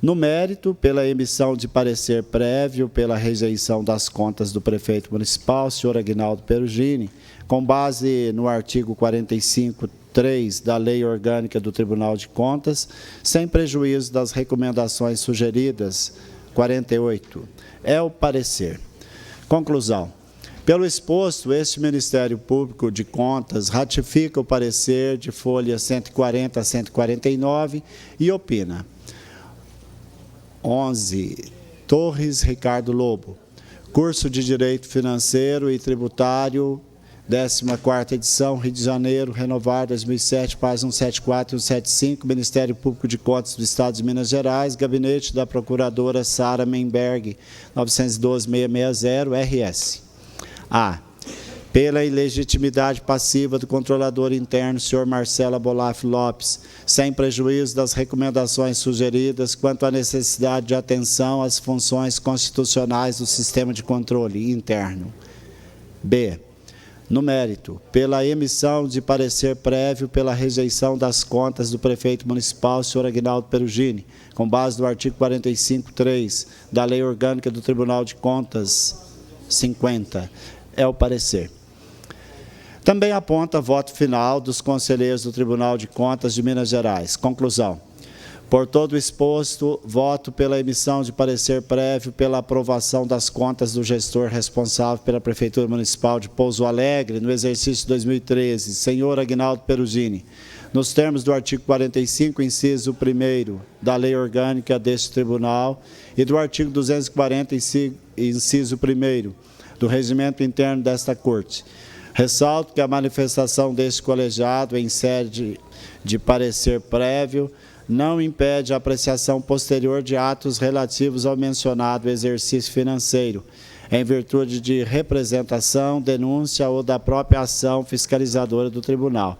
No mérito, pela emissão de parecer prévio pela rejeição das contas do prefeito municipal, senhor Aguinaldo Perugini, com base no artigo 45(3) da Lei Orgânica do Tribunal de Contas, sem prejuízo das recomendações sugeridas. 48. É o parecer. Conclusão. Pelo exposto, este Ministério Público de Contas ratifica o parecer de folha 140 a 149 e opina. 11. Torres Ricardo Lobo. Curso de Direito Financeiro e Tributário, 14ª edição, Rio de Janeiro, renovado 2007, páginas 174 e 175, Ministério Público de Contas do Estado de Minas Gerais, Gabinete da Procuradora Sara Menberg, 912-660, RS. A. Pela ilegitimidade passiva do controlador interno, senhor Marcelo Abolaf Lopes, sem prejuízo das recomendações sugeridas quanto à necessidade de atenção às funções constitucionais do sistema de controle interno. B. No mérito, pela emissão de parecer prévio pela rejeição das contas do prefeito municipal, senhor Aguinaldo Perugini, com base no artigo 45(3) da Lei Orgânica do Tribunal de Contas, 50. É o parecer. Também aponta voto final dos conselheiros do Tribunal de Contas de Minas Gerais. Conclusão. Por todo o exposto, voto pela emissão de parecer prévio pela aprovação das contas do gestor responsável pela Prefeitura Municipal de Pouso Alegre no exercício 2013, senhor Aguinaldo Perugini, nos termos do artigo 45, inciso 1º da Lei Orgânica deste Tribunal e do artigo 240, inciso 1º do Regimento Interno desta Corte. Ressalto que a manifestação deste colegiado em sede de parecer prévio não impede a apreciação posterior de atos relativos ao mencionado exercício financeiro, em virtude de representação, denúncia ou da própria ação fiscalizadora do tribunal.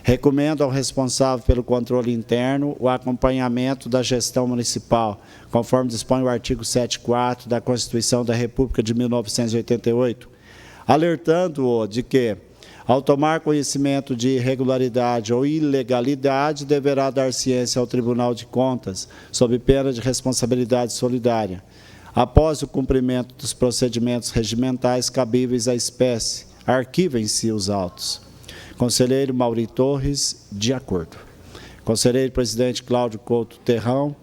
Recomendo ao responsável pelo controle interno o acompanhamento da gestão municipal, conforme dispõe o artigo 74 da Constituição da República de 1988, alertando-o de que, ao tomar conhecimento de irregularidade ou ilegalidade, deverá dar ciência ao Tribunal de Contas, sob pena de responsabilidade solidária, após o cumprimento dos procedimentos regimentais cabíveis à espécie. Arquivem-se os autos. Conselheiro Mauri Torres, de acordo. Conselheiro presidente Cláudio Couto Terrão.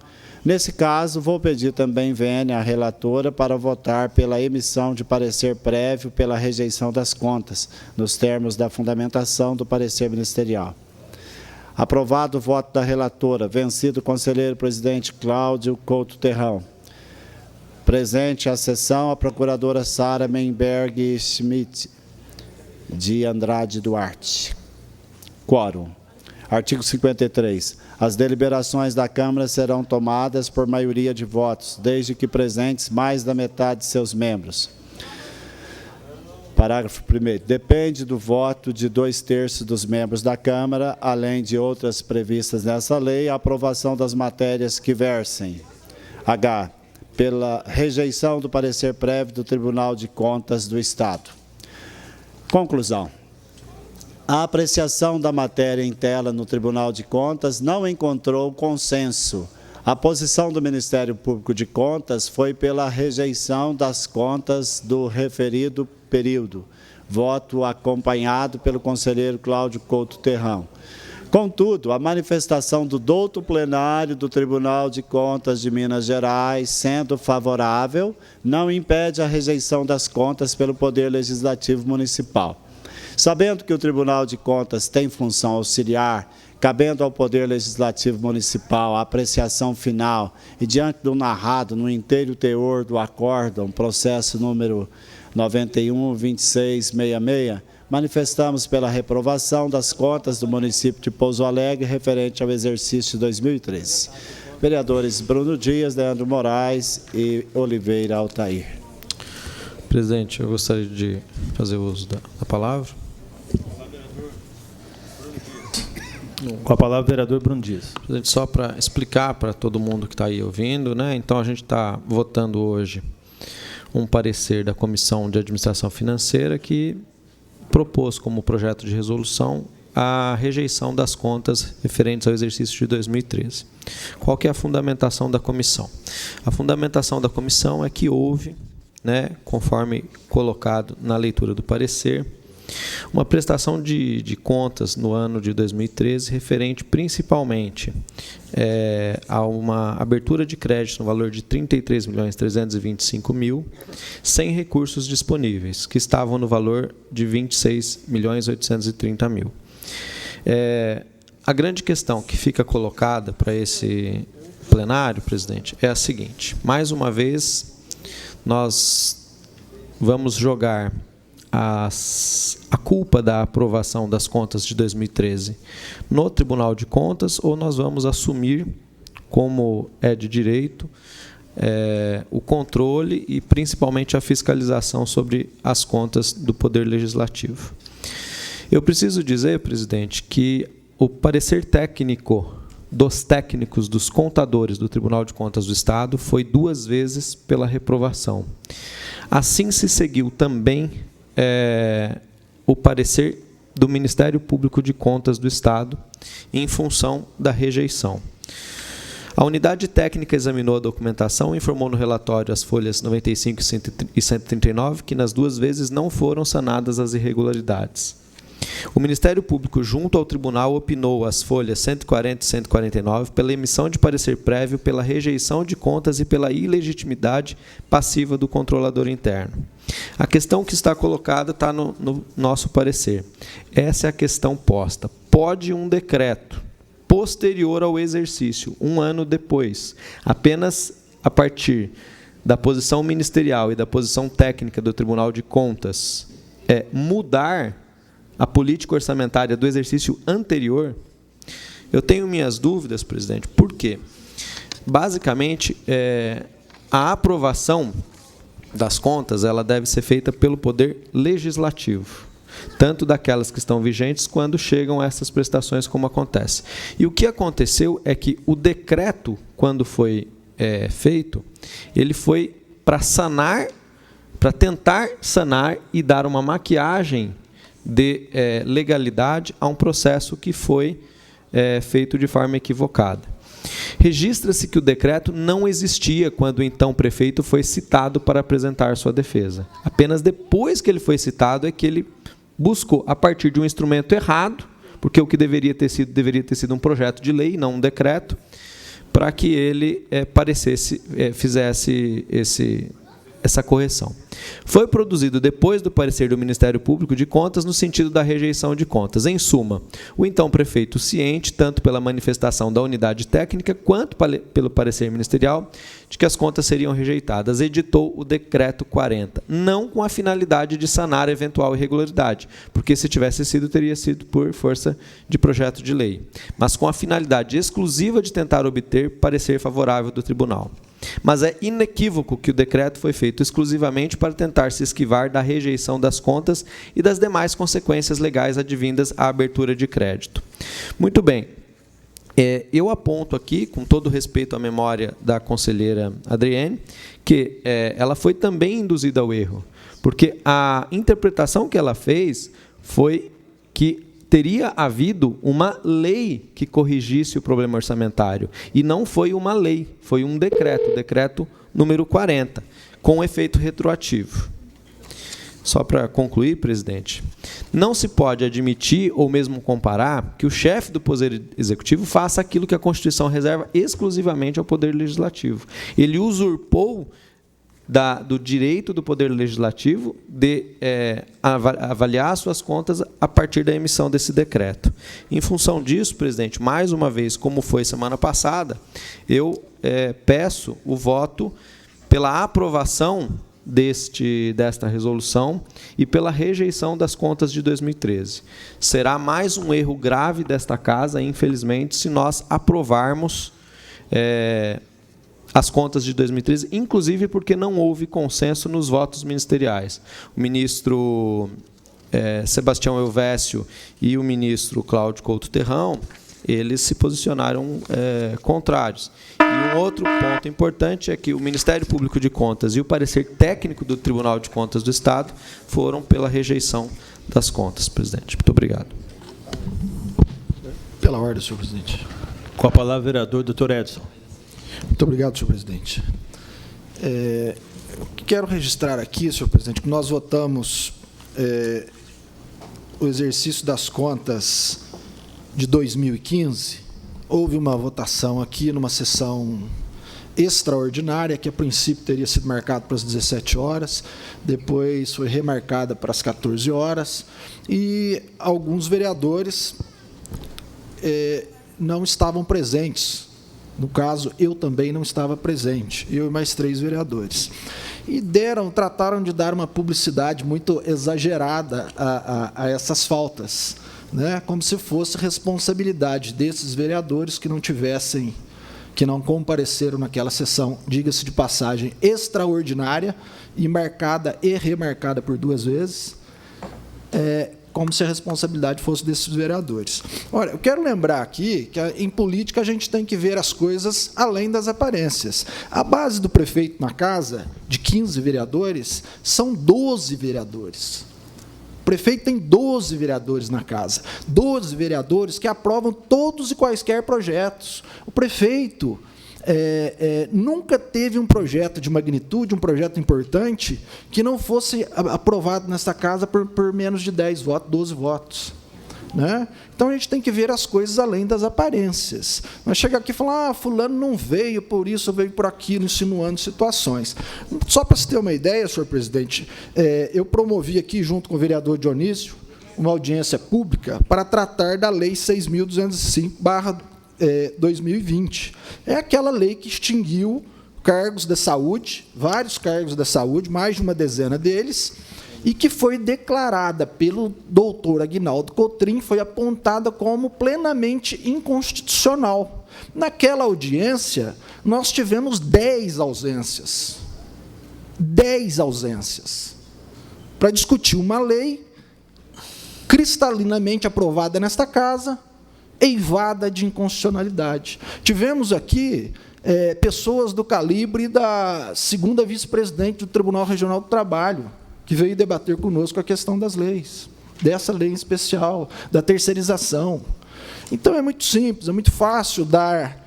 Nesse caso, vou pedir também vênia à relatora para votar pela emissão de parecer prévio pela rejeição das contas, nos termos da fundamentação do parecer ministerial. Aprovado o voto da relatora, vencido o conselheiro presidente Cláudio Couto Terrão. Presente à sessão a procuradora Sara Menberg Schmidt, de Andrade Duarte. Quórum. Artigo 53. As deliberações da Câmara serão tomadas por maioria de votos, desde que presentes mais da metade de seus membros. Parágrafo 1º. Depende do voto de 2/3 dos membros da Câmara, além de outras previstas nessa lei, a aprovação das matérias que versem. H. Pela rejeição do parecer prévio do Tribunal de Contas do Estado. Conclusão. A apreciação da matéria em tela no Tribunal de Contas não encontrou consenso. A posição do Ministério Público de Contas foi pela rejeição das contas do referido período. Voto acompanhado pelo conselheiro Cláudio Couto Terrão. Contudo, a manifestação do douto plenário do Tribunal de Contas de Minas Gerais, sendo favorável, não impede a rejeição das contas pelo Poder Legislativo Municipal. Sabendo que o Tribunal de Contas tem função auxiliar, cabendo ao Poder Legislativo Municipal a apreciação final e diante do narrado no inteiro teor do acórdão, processo número 91.2666, manifestamos pela reprovação das contas do município de Pouso Alegre referente ao exercício 2013. Vereadores Bruno Dias, Leandro Moraes e Oliveira Altair. Presidente, eu gostaria de fazer uso da palavra. Com a palavra, o vereador Bruno Dias. Presidente, só para explicar para todo mundo que está aí ouvindo, né? Então, a gente está votando hoje um parecer da Comissão de Administração Financeira que propôs como projeto de resolução a rejeição das contas referentes ao exercício de 2013. Qual que é a fundamentação da comissão? A fundamentação da comissão é que houve, conforme colocado na leitura do parecer, uma prestação de contas no ano de 2013 referente principalmente a uma abertura de crédito no valor de R$ 33.325.000, sem recursos disponíveis, que estavam no valor de R$ 26.830.000. A grande questão que fica colocada para esse plenário, presidente, é a seguinte: mais uma vez, nós vamos jogar a culpa da aprovação das contas de 2013 no Tribunal de Contas, ou nós vamos assumir, como é de direito, o controle e principalmente a fiscalização sobre as contas do Poder Legislativo. Eu preciso dizer, presidente, que o parecer técnico dos técnicos, dos contadores do Tribunal de Contas do Estado foi 2 vezes pela reprovação. Assim se seguiu também o parecer do Ministério Público de Contas do Estado em função da rejeição. A unidade técnica examinou a documentação e informou no relatório as folhas 95 e 139 que nas 2 vezes não foram sanadas as irregularidades. O Ministério Público, junto ao Tribunal, opinou as folhas 140 e 149 pela emissão de parecer prévio, pela rejeição de contas e pela ilegitimidade passiva do controlador interno. A questão que está colocada está no nosso parecer. Essa é a questão posta. Pode um decreto posterior ao exercício, 1 ano depois, apenas a partir da posição ministerial e da posição técnica do Tribunal de Contas, mudar a política orçamentária do exercício anterior? Eu tenho minhas dúvidas, presidente. Por quê? Basicamente, a aprovação das contas ela deve ser feita pelo Poder Legislativo, tanto daquelas que estão vigentes quando chegam a essas prestações, como acontece. E o que aconteceu é que o decreto, quando foi feito, ele foi para sanar, para tentar sanar e dar uma maquiagem de legalidade a um processo que foi feito de forma equivocada. Registra-se que o decreto não existia quando o então prefeito foi citado para apresentar sua defesa. Apenas depois que ele foi citado é que ele buscou, a partir de um instrumento errado, porque o que deveria ter sido um projeto de lei, não um decreto, para que ele fizesse essa correção. Foi produzido depois do parecer do Ministério Público de Contas no sentido da rejeição de contas. Em suma, o então prefeito, ciente, tanto pela manifestação da unidade técnica quanto pelo parecer ministerial, de que as contas seriam rejeitadas, editou o Decreto 40, não com a finalidade de sanar eventual irregularidade, porque se tivesse sido, teria sido por força de projeto de lei, mas com a finalidade exclusiva de tentar obter parecer favorável do tribunal. Mas é inequívoco que o decreto foi feito exclusivamente para tentar se esquivar da rejeição das contas e das demais consequências legais advindas à abertura de crédito. Muito bem. Eu aponto aqui, com todo respeito à memória da conselheira Adriene, que ela foi também induzida ao erro, porque a interpretação que ela fez foi que teria havido uma lei que corrigisse o problema orçamentário. E não foi uma lei, foi um decreto, o decreto número 40, com efeito retroativo. Só para concluir, presidente, não se pode admitir ou mesmo comparar que o chefe do Poder Executivo faça aquilo que a Constituição reserva exclusivamente ao Poder Legislativo. Ele usurpou do direito do Poder Legislativo de avaliar suas contas a partir da emissão desse decreto. Em função disso, presidente, mais uma vez, como foi semana passada, eu peço o voto pela aprovação desta resolução e pela rejeição das contas de 2013. Será mais um erro grave desta casa, infelizmente, se nós aprovarmos as contas de 2013, inclusive porque não houve consenso nos votos ministeriais. O ministro Sebastião Elvésio e o ministro Cláudio Couto Terrão, eles se posicionaram contrários. E um outro ponto importante é que o Ministério Público de Contas e o parecer técnico do Tribunal de Contas do Estado foram pela rejeição das contas, presidente. Muito obrigado. Pela ordem, senhor presidente. Com a palavra, o vereador Dr. Edson. Muito obrigado, senhor presidente. Eu quero registrar aqui, senhor presidente, que nós votamos o exercício das contas de 2015. Houve uma votação aqui numa sessão extraordinária, que a princípio teria sido marcada para as 17 horas, depois foi remarcada para as 14 horas, e alguns vereadores não estavam presentes. No caso, eu também não estava presente, eu e mais 3 vereadores. E trataram de dar uma publicidade muito exagerada a essas faltas, né? Como se fosse responsabilidade desses vereadores que não compareceram naquela sessão, diga-se de passagem, extraordinária, e marcada e remarcada por 2 vezes, como se a responsabilidade fosse desses vereadores. Olha, eu quero lembrar aqui que em política a gente tem que ver as coisas além das aparências. A base do prefeito na casa, de 15 vereadores, são 12 vereadores. O prefeito tem 12 vereadores na casa, 12 vereadores que aprovam todos e quaisquer projetos. O prefeito nunca teve um projeto de magnitude, um projeto importante, que não fosse aprovado nesta casa por menos de 10 votos, 12 votos. Né? Então, a gente tem que ver as coisas além das aparências. Mas chegar aqui e falar, fulano não veio por isso, veio por aquilo, insinuando situações. Só para você ter uma ideia, senhor presidente, eu promovi aqui, junto com o vereador Dionísio, uma audiência pública para tratar da Lei 6.205/2020. É aquela lei que extinguiu cargos da saúde, vários cargos da saúde, mais de uma dezena deles, e que foi declarada pelo doutor Aguinaldo Cotrim, foi apontada como plenamente inconstitucional. Naquela audiência, nós tivemos 10 ausências. 10 ausências. Para discutir uma lei cristalinamente aprovada nesta casa, eivada de inconstitucionalidade. Tivemos aqui pessoas do calibre da 2ª vice-presidente do Tribunal Regional do Trabalho, que veio debater conosco a questão das leis, dessa lei em especial, da terceirização. Então, é muito simples, é muito fácil dar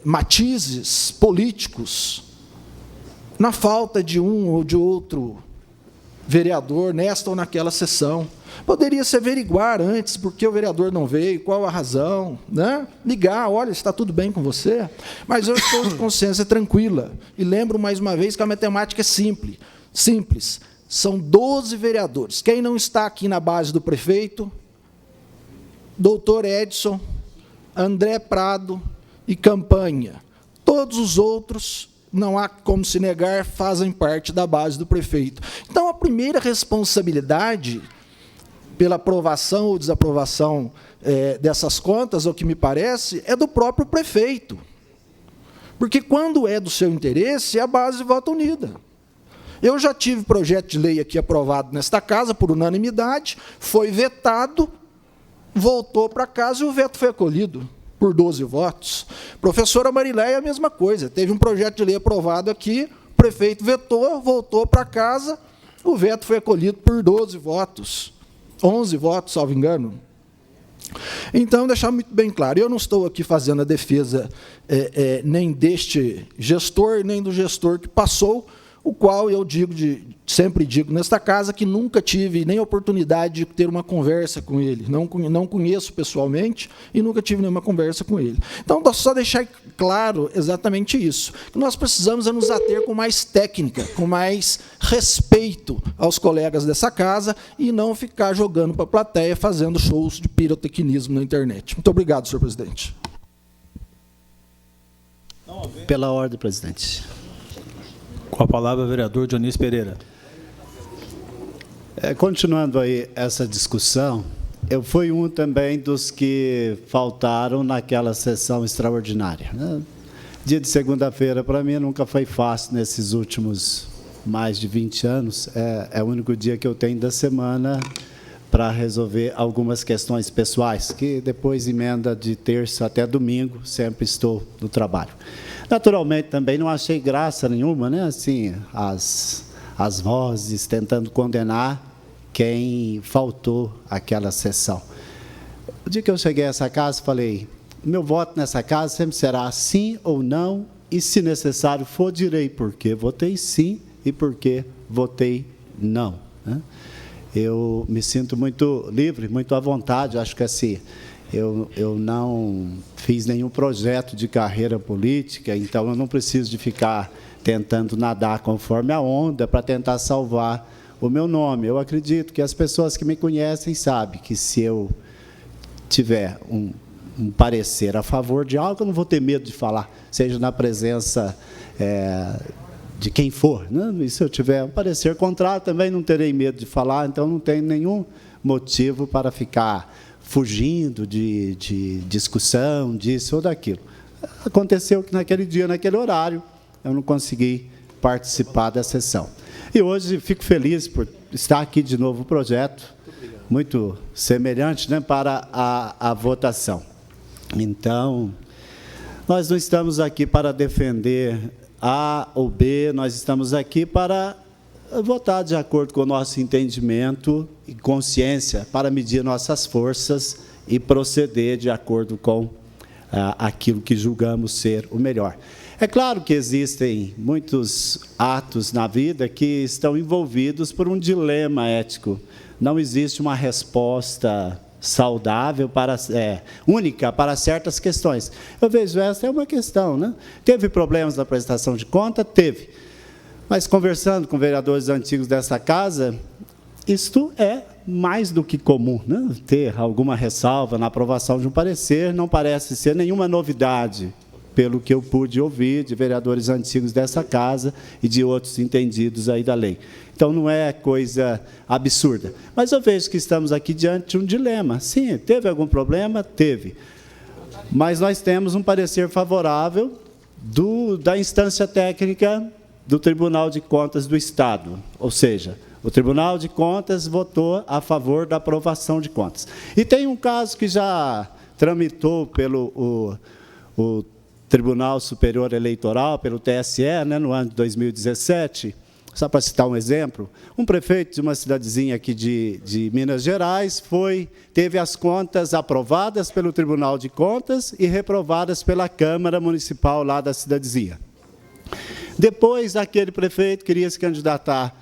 matizes políticos na falta de um ou de outro vereador nesta ou naquela sessão. Poderia se averiguar antes por que o vereador não veio, qual a razão, né? Ligar, olha, está tudo bem com você? Mas eu estou de consciência tranquila. E lembro, mais uma vez, que a matemática é simples. São 12 vereadores. Quem não está aqui na base do prefeito? Doutor Edson, André Prado e Campanha. Todos os outros, não há como se negar, fazem parte da base do prefeito. Então, a primeira responsabilidade pela aprovação ou desaprovação dessas contas, ao que me parece, é do próprio prefeito. Porque, quando é do seu interesse, a base vota unida. Eu já tive projeto de lei aqui aprovado nesta casa, por unanimidade, foi vetado, voltou para casa e o veto foi acolhido por 12 votos. Professora Mariléia, a mesma coisa. Teve um projeto de lei aprovado aqui, o prefeito vetou, voltou para casa, o veto foi acolhido por 12 votos. 11 votos, salvo engano. Então, deixar muito bem claro, eu não estou aqui fazendo a defesa nem deste gestor, nem do gestor que passou, o qual eu sempre digo nesta casa que nunca tive nem oportunidade de ter uma conversa com ele. Não conheço pessoalmente e nunca tive nenhuma conversa com ele. Então, só deixar claro exatamente isso. Que nós precisamos nos ater com mais técnica, com mais respeito aos colegas dessa casa e não ficar jogando para a plateia, fazendo shows de pirotecnismo na internet. Muito obrigado, senhor presidente. Pela ordem, presidente. Com a palavra, o vereador Dionísio Pereira. Continuando aí essa discussão, eu fui um também dos que faltaram naquela sessão extraordinária, né? Dia de segunda-feira, para mim, nunca foi fácil nesses últimos mais de 20 anos. É o único dia que eu tenho da semana para resolver algumas questões pessoais, que depois emenda de terça até domingo, sempre estou no trabalho. Naturalmente, também não achei graça nenhuma, né? Assim, as vozes tentando condenar quem faltou àquela sessão. O dia que eu cheguei a essa casa, falei, meu voto nessa casa sempre será sim ou não, e se necessário for, direi por que votei sim e por que votei não, né? Eu me sinto muito livre, muito à vontade. Acho que assim, eu não fiz nenhum projeto de carreira política, então eu não preciso de ficar tentando nadar conforme a onda para tentar salvar o meu nome. Eu acredito que as pessoas que me conhecem sabem que se eu tiver um parecer a favor de algo, eu não vou ter medo de falar, seja na presença de quem for, né? E se eu tiver um parecer contrário, também não terei medo de falar, então não tenho nenhum motivo para ficar fugindo de discussão, disso ou daquilo. Aconteceu que naquele dia, naquele horário, eu não consegui participar da sessão. E hoje fico feliz por estar aqui de novo o projeto, muito semelhante, né, para a votação. Então, nós não estamos aqui para defender A ou B, nós estamos aqui para votar de acordo com o nosso entendimento e consciência, para medir nossas forças e proceder de acordo com aquilo que julgamos ser o melhor. É claro que existem muitos atos na vida que estão envolvidos por um dilema ético. Não existe uma resposta saudável, única para certas questões. Eu vejo essa é uma questão, né? Teve problemas na prestação de conta? Teve. Mas, conversando com vereadores antigos dessa casa, isto é mais do que comum, né? Ter alguma ressalva na aprovação de um parecer não parece ser nenhuma novidade, pelo que eu pude ouvir de vereadores antigos dessa casa e de outros entendidos aí da lei. Então, não é coisa absurda. Mas eu vejo que estamos aqui diante de um dilema. Sim, teve algum problema? Teve. Mas nós temos um parecer favorável da instância técnica do Tribunal de Contas do Estado. Ou seja, o Tribunal de Contas votou a favor da aprovação de contas. E tem um caso que já tramitou pelo o Tribunal Superior Eleitoral, pelo TSE, né, no ano de 2017, só para citar um exemplo, um prefeito de uma cidadezinha aqui de Minas Gerais teve as contas aprovadas pelo Tribunal de Contas e reprovadas pela Câmara Municipal lá da cidadezinha. Depois, aquele prefeito queria se candidatar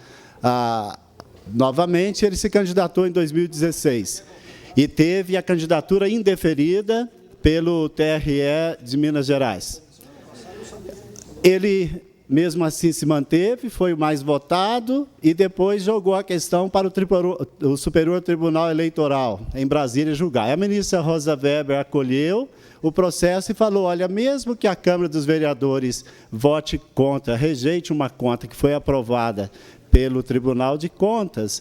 novamente, ele se candidatou em 2016 e teve a candidatura indeferida pelo TRE de Minas Gerais. Ele, mesmo assim, se manteve, foi o mais votado e depois jogou a questão para o Superior Tribunal Eleitoral, em Brasília, julgar. A ministra Rosa Weber acolheu o processo e falou, olha, mesmo que a Câmara dos Vereadores vote contra, rejeite uma conta que foi aprovada pelo Tribunal de Contas,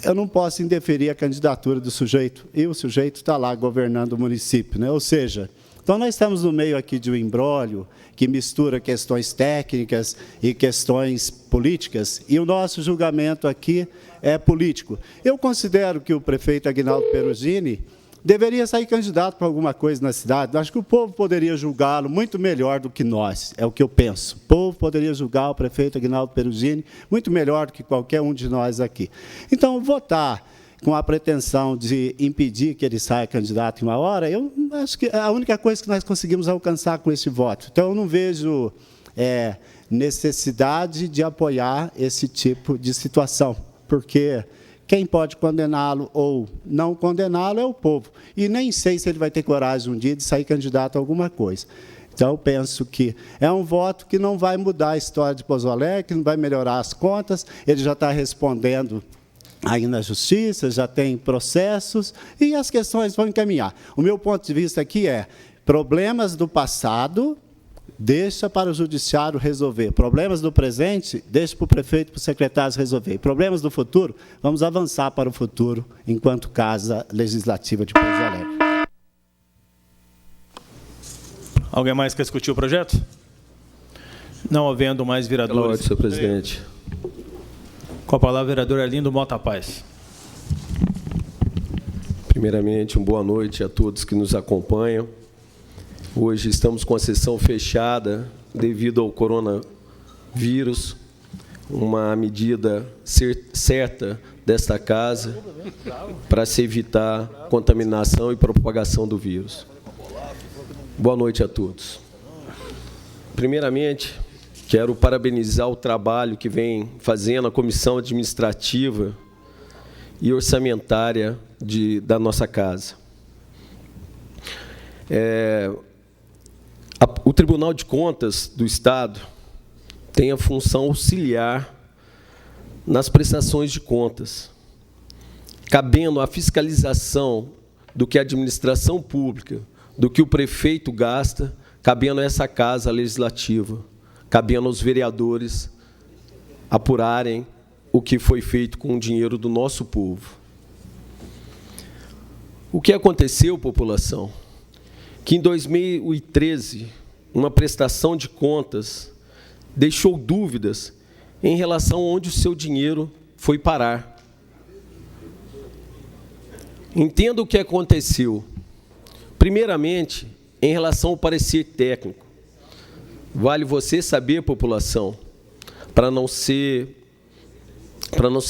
eu não posso indeferir a candidatura do sujeito, e o sujeito está lá governando o município, né? Ou seja, então nós estamos no meio aqui de um imbróglio que mistura questões técnicas e questões políticas, e o nosso julgamento aqui é político. Eu considero que o prefeito Aguinaldo Perugini deveria sair candidato para alguma coisa na cidade. Eu acho que o povo poderia julgá-lo muito melhor do que nós, é o que eu penso. O povo poderia julgar o prefeito Aguinaldo Perugini muito melhor do que qualquer um de nós aqui. Então, votar com a pretensão de impedir que ele saia candidato em uma hora, eu acho que é a única coisa que nós conseguimos alcançar com esse voto. Então, eu não vejo necessidade de apoiar esse tipo de situação, porque quem pode condená-lo ou não condená-lo é o povo. E nem sei se ele vai ter coragem um dia de sair candidato a alguma coisa. Então, eu penso que é um voto que não vai mudar a história de Pouso Alegre, que não vai melhorar as contas, ele já está respondendo aí na Justiça, já tem processos, e as questões vão encaminhar. O meu ponto de vista aqui é, problemas do passado, deixa para o judiciário resolver. Problemas do presente, deixa para o prefeito e para os secretários resolver. Problemas do futuro, vamos avançar para o futuro, enquanto Casa Legislativa de Pouso Alegre. Alguém mais quer discutir o projeto? Não havendo mais vereadores. Pela ordem, senhor presidente. Com a palavra, vereador Arlindo Mota Paz. Primeiramente, uma boa noite a todos que nos acompanham. Hoje estamos com a sessão fechada devido ao coronavírus. uma medida certa desta casa para se evitar contaminação e propagação do vírus. Boa noite a todos. Primeiramente, quero parabenizar o trabalho que vem fazendo a Comissão Administrativa e Orçamentária da nossa casa. O Tribunal de Contas do Estado tem a função auxiliar nas prestações de contas, cabendo a fiscalização do que a administração pública, do que o prefeito gasta, cabendo a essa casa legislativa, cabendo aos vereadores apurarem o que foi feito com o dinheiro do nosso povo. O que aconteceu, população? Que em 2013, uma prestação de contas deixou dúvidas em relação a onde o seu dinheiro foi parar. Entenda o que aconteceu. Primeiramente, em relação ao parecer técnico. Vale você saber, população, para não se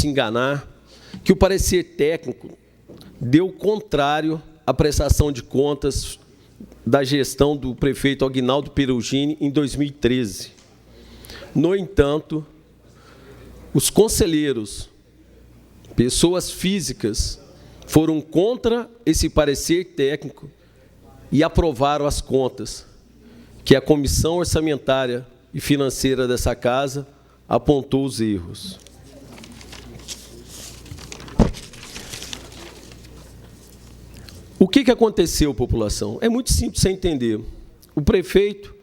enganar, que o parecer técnico deu contrário à prestação de contas da gestão do prefeito Aguinaldo Perugini em 2013. No entanto, os conselheiros, pessoas físicas, foram contra esse parecer técnico e aprovaram as contas, que a Comissão Orçamentária e Financeira dessa casa apontou os erros. O que aconteceu, população? É muito simples de você entender. O prefeito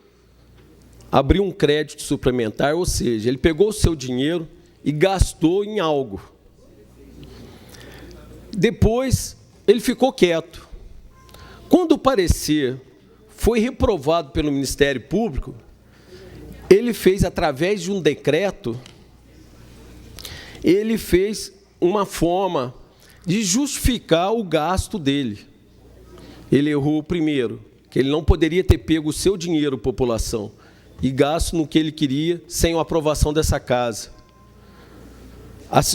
abriu um crédito suplementar, ou seja, ele pegou o seu dinheiro e gastou em algo. Depois, ele ficou quieto. Quando o parecer foi reprovado pelo Ministério Público, ele fez, através de um decreto, ele fez uma forma de justificar o gasto dele. Ele errou primeiro, que ele não poderia ter pego o seu dinheiro, população, e gasto no que ele queria, sem a aprovação dessa casa.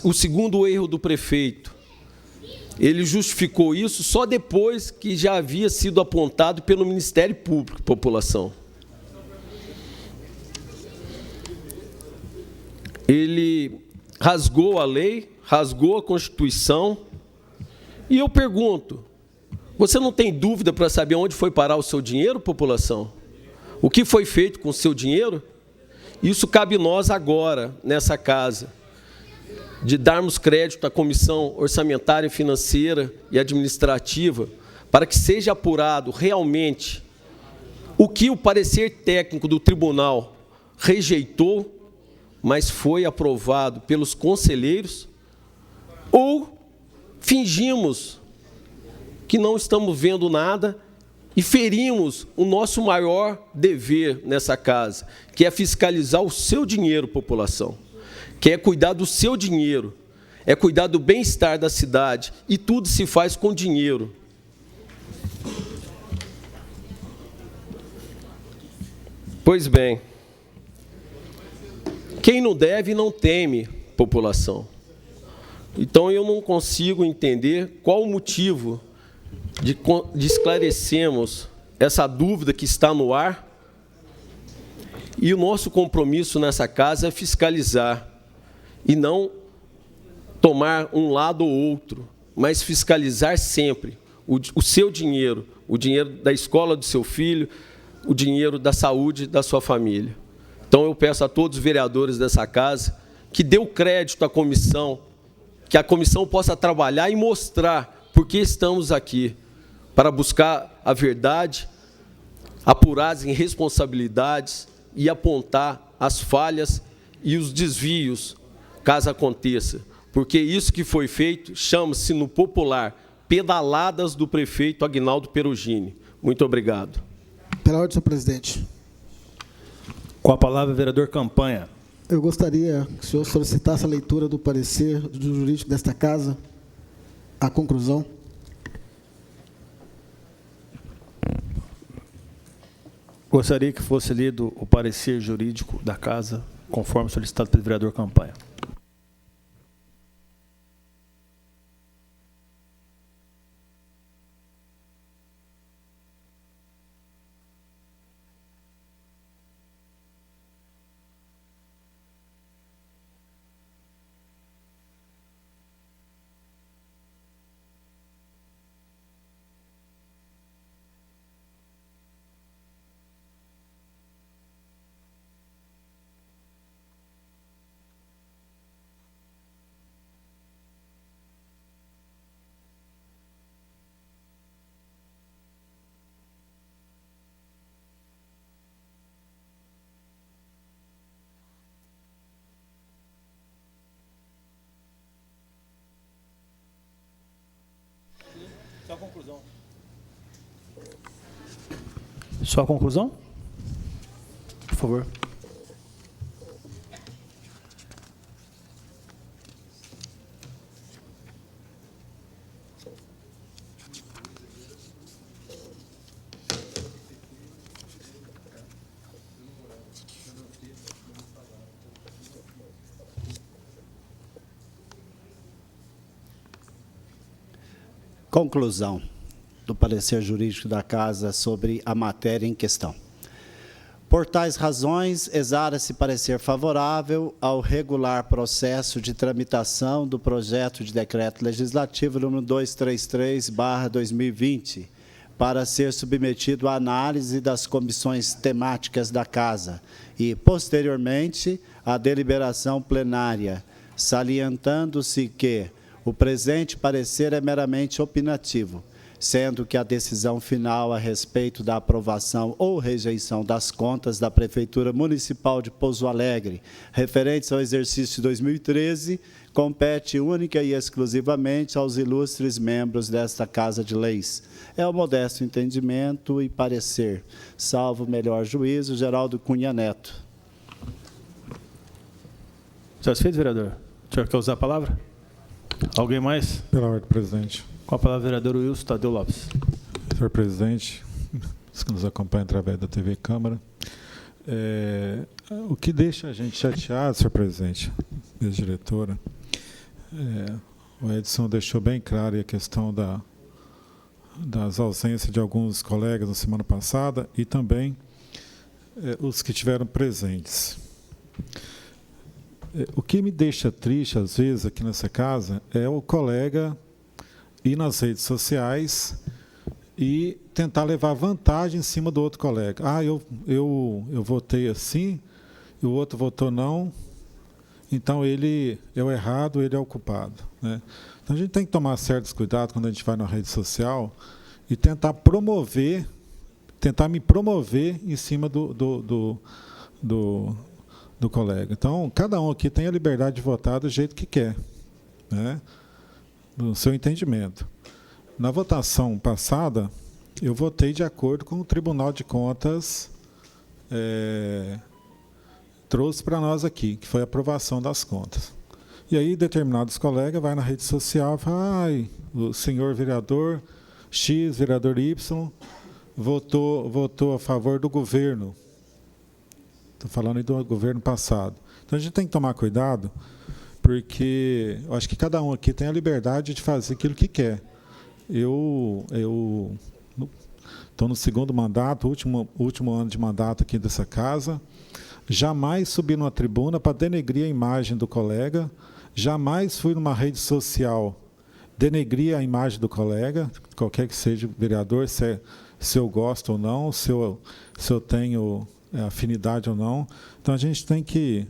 O segundo erro do prefeito, ele justificou isso só depois que já havia sido apontado pelo Ministério Público, população. Ele rasgou a lei, rasgou a Constituição, e eu pergunto, você não tem dúvida para saber onde foi parar o seu dinheiro, população? O que foi feito com o seu dinheiro? Isso cabe nós agora, nessa casa, de darmos crédito à Comissão Orçamentária, Financeira e Administrativa, para que seja apurado realmente o que o parecer técnico do tribunal rejeitou, mas foi aprovado pelos conselheiros, ou fingimos que não estamos vendo nada e ferimos o nosso maior dever nessa casa, que é fiscalizar o seu dinheiro, população, que é cuidar do seu dinheiro, é cuidar do bem-estar da cidade, e tudo se faz com dinheiro. Pois bem, quem não deve não teme, população. Então eu não consigo entender qual o motivo de esclarecermos essa dúvida que está no ar, e o nosso compromisso nessa casa é fiscalizar, e não tomar um lado ou outro, mas fiscalizar sempre o seu dinheiro, o dinheiro da escola do seu filho, o dinheiro da saúde da sua família. Então eu peço a todos os vereadores dessa casa que dê o crédito à comissão, que a comissão possa trabalhar e mostrar por que estamos aqui, para buscar a verdade, apurar as irresponsabilidades e apontar as falhas e os desvios, caso aconteça. Porque isso que foi feito chama-se, no popular, pedaladas do prefeito Aguinaldo Perugini. Muito obrigado. Pela ordem, senhor presidente. Com a palavra, vereador Campanha. Eu gostaria que o senhor solicitasse a leitura do parecer do jurídico desta casa, a conclusão. Gostaria que fosse lido o parecer jurídico da casa conforme solicitado pelo vereador Campanha. Só a conclusão. Só a conclusão? Por favor. Conclusão do parecer jurídico da Casa sobre a matéria em questão. Por tais razões, exara-se parecer favorável ao regular processo de tramitação do projeto de decreto legislativo número 233/2020, para ser submetido à análise das comissões temáticas da Casa e, posteriormente, à deliberação plenária, salientando-se que o presente parecer é meramente opinativo, sendo que a decisão final a respeito da aprovação ou rejeição das contas da Prefeitura Municipal de Pouso Alegre, referentes ao exercício 2013, compete única e exclusivamente aos ilustres membros desta Casa de Leis. É o modesto entendimento e parecer, salvo melhor juízo, Geraldo Cunha Neto. Satisfeito, vereador? O senhor quer usar a palavra? Alguém mais? Pela ordem, presidente. Com a palavra, vereador Wilson Tadeu Lopes. Senhor presidente, os que nos acompanham através da TV Câmara, o que deixa a gente chateado, senhor presidente, ex-diretora, o Edson deixou bem claro a questão das ausências de alguns colegas na semana passada e também os que estiveram presentes. O que me deixa triste, às vezes, aqui nessa casa, é o colega ir nas redes sociais e tentar levar vantagem em cima do outro colega. Ah, eu votei assim, e o outro votou não, então ele é o errado, ele é o culpado, né? Então a gente tem que tomar certos cuidados quando a gente vai na rede social e tentar me promover em cima do colega. Então, cada um aqui tem a liberdade de votar do jeito que quer, né? No seu entendimento. Na votação passada, eu votei de acordo com o Tribunal de Contas trouxe para nós aqui, que foi a aprovação das contas. E aí, determinados colegas vão na rede social e falam: o senhor vereador X, vereador Y, votou a favor do governo. Estou falando aí do governo passado. Então, a gente tem que tomar cuidado, porque eu acho que cada um aqui tem a liberdade de fazer aquilo que quer. Eu estou no segundo mandato, último ano de mandato aqui dessa casa. Jamais subi numa tribuna para denegrir a imagem do colega. Jamais fui numa rede social denegrir a imagem do colega, qualquer que seja o vereador, se eu gosto ou não, se eu tenho afinidade ou não. Então, a gente tem que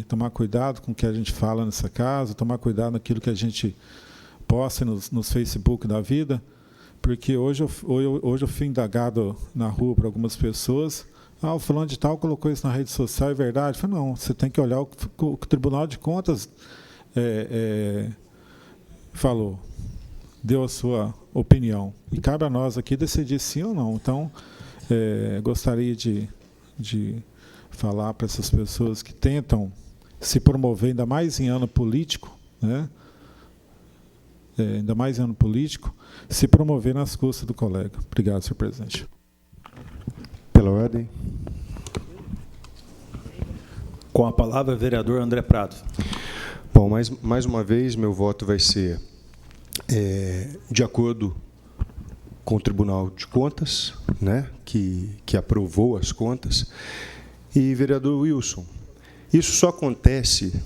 tomar cuidado com o que a gente fala nessa casa, tomar cuidado naquilo que a gente posta nos Facebook da vida, porque hoje eu fui indagado na rua por algumas pessoas. O fulano de tal colocou isso na rede social, é verdade? Eu falei: não, você tem que olhar o que o Tribunal de Contas falou, deu a sua opinião. E cabe a nós aqui decidir sim ou não. Então, gostaria de falar para essas pessoas que tentam se promover, ainda mais em ano político, né? Ainda mais em ano político, se promover nas custas do colega. Obrigado, senhor presidente. Pela ordem. Com a palavra, vereador André Prado. Bom, mais uma vez, meu voto vai ser de acordo com o Tribunal de Contas, né, que aprovou as contas. E, vereador Wilson, isso só acontece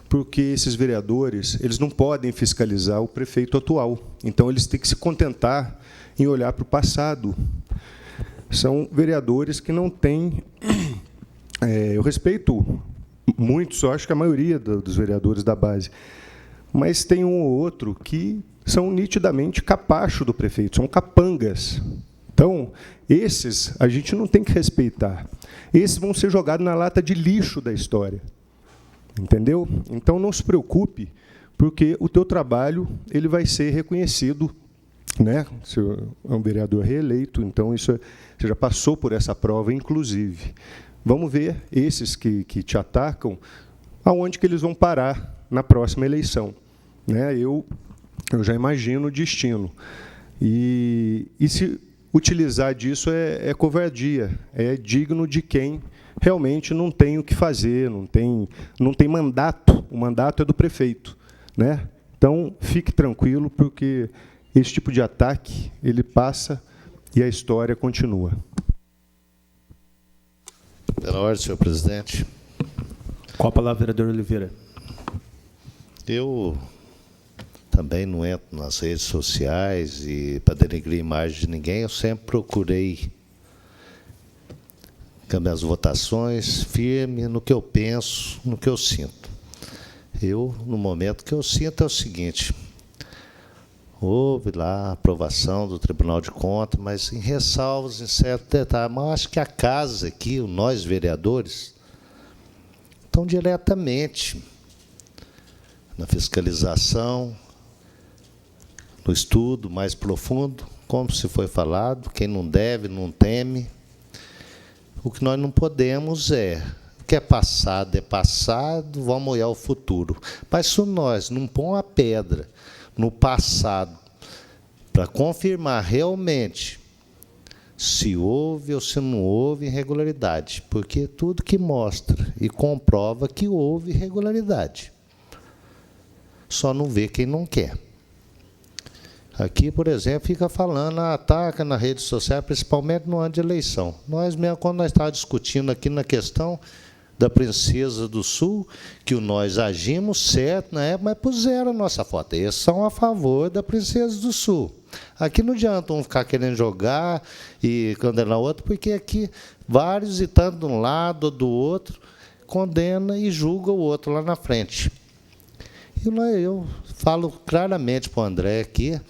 porque esses vereadores eles não podem fiscalizar o prefeito atual. Então, eles têm que se contentar em olhar para o passado. São vereadores que não têm... eu respeito muitos, eu acho que a maioria dos vereadores da base, mas tem um ou outro que são nitidamente capacho do prefeito, são capangas. Então, esses a gente não tem que respeitar. Esses vão ser jogados na lata de lixo da história. Entendeu? Então, não se preocupe, porque o teu trabalho ele vai ser reconhecido, né? Você é um vereador reeleito, então você já passou por essa prova, inclusive. Vamos ver esses que te atacam, aonde que eles vão parar na próxima eleição, né? Eu já imagino o destino. E se utilizar disso é covardia, é digno de quem realmente não tem o que fazer, não tem mandato. O mandato é do prefeito, né? Então, fique tranquilo, porque esse tipo de ataque ele passa e a história continua. Pela ordem, senhor presidente. Com a palavra, vereador Oliveira. Eu também não entro nas redes sociais e para denegrir a imagem de ninguém, eu sempre procurei com as minhas votações firme no que eu penso, no que eu sinto. No momento que eu sinto é o seguinte: houve lá a aprovação do Tribunal de Contas, mas em ressalvas, em certo detalhe. Mas eu acho que a casa aqui, nós vereadores, estão diretamente na fiscalização, no estudo mais profundo, como se foi falado, quem não deve, não teme. O que nós não podemos o que é passado, vamos olhar o futuro. Mas se nós não pôr a pedra no passado para confirmar realmente se houve ou se não houve irregularidade, porque tudo que mostra e comprova que houve irregularidade. Só não vê quem não quer. Aqui, por exemplo, fica falando, ataca na rede social, principalmente no ano de eleição. Nós mesmo, quando nós estávamos discutindo aqui na questão da Princesa do Sul, que nós agimos certo na época, mas puseram a nossa foto. Eles são a favor da Princesa do Sul. Aqui não adianta um ficar querendo jogar e condenar o outro, porque aqui vários, e tanto de um lado ou do outro, condena e julga o outro lá na frente. E eu falo claramente para o André aqui,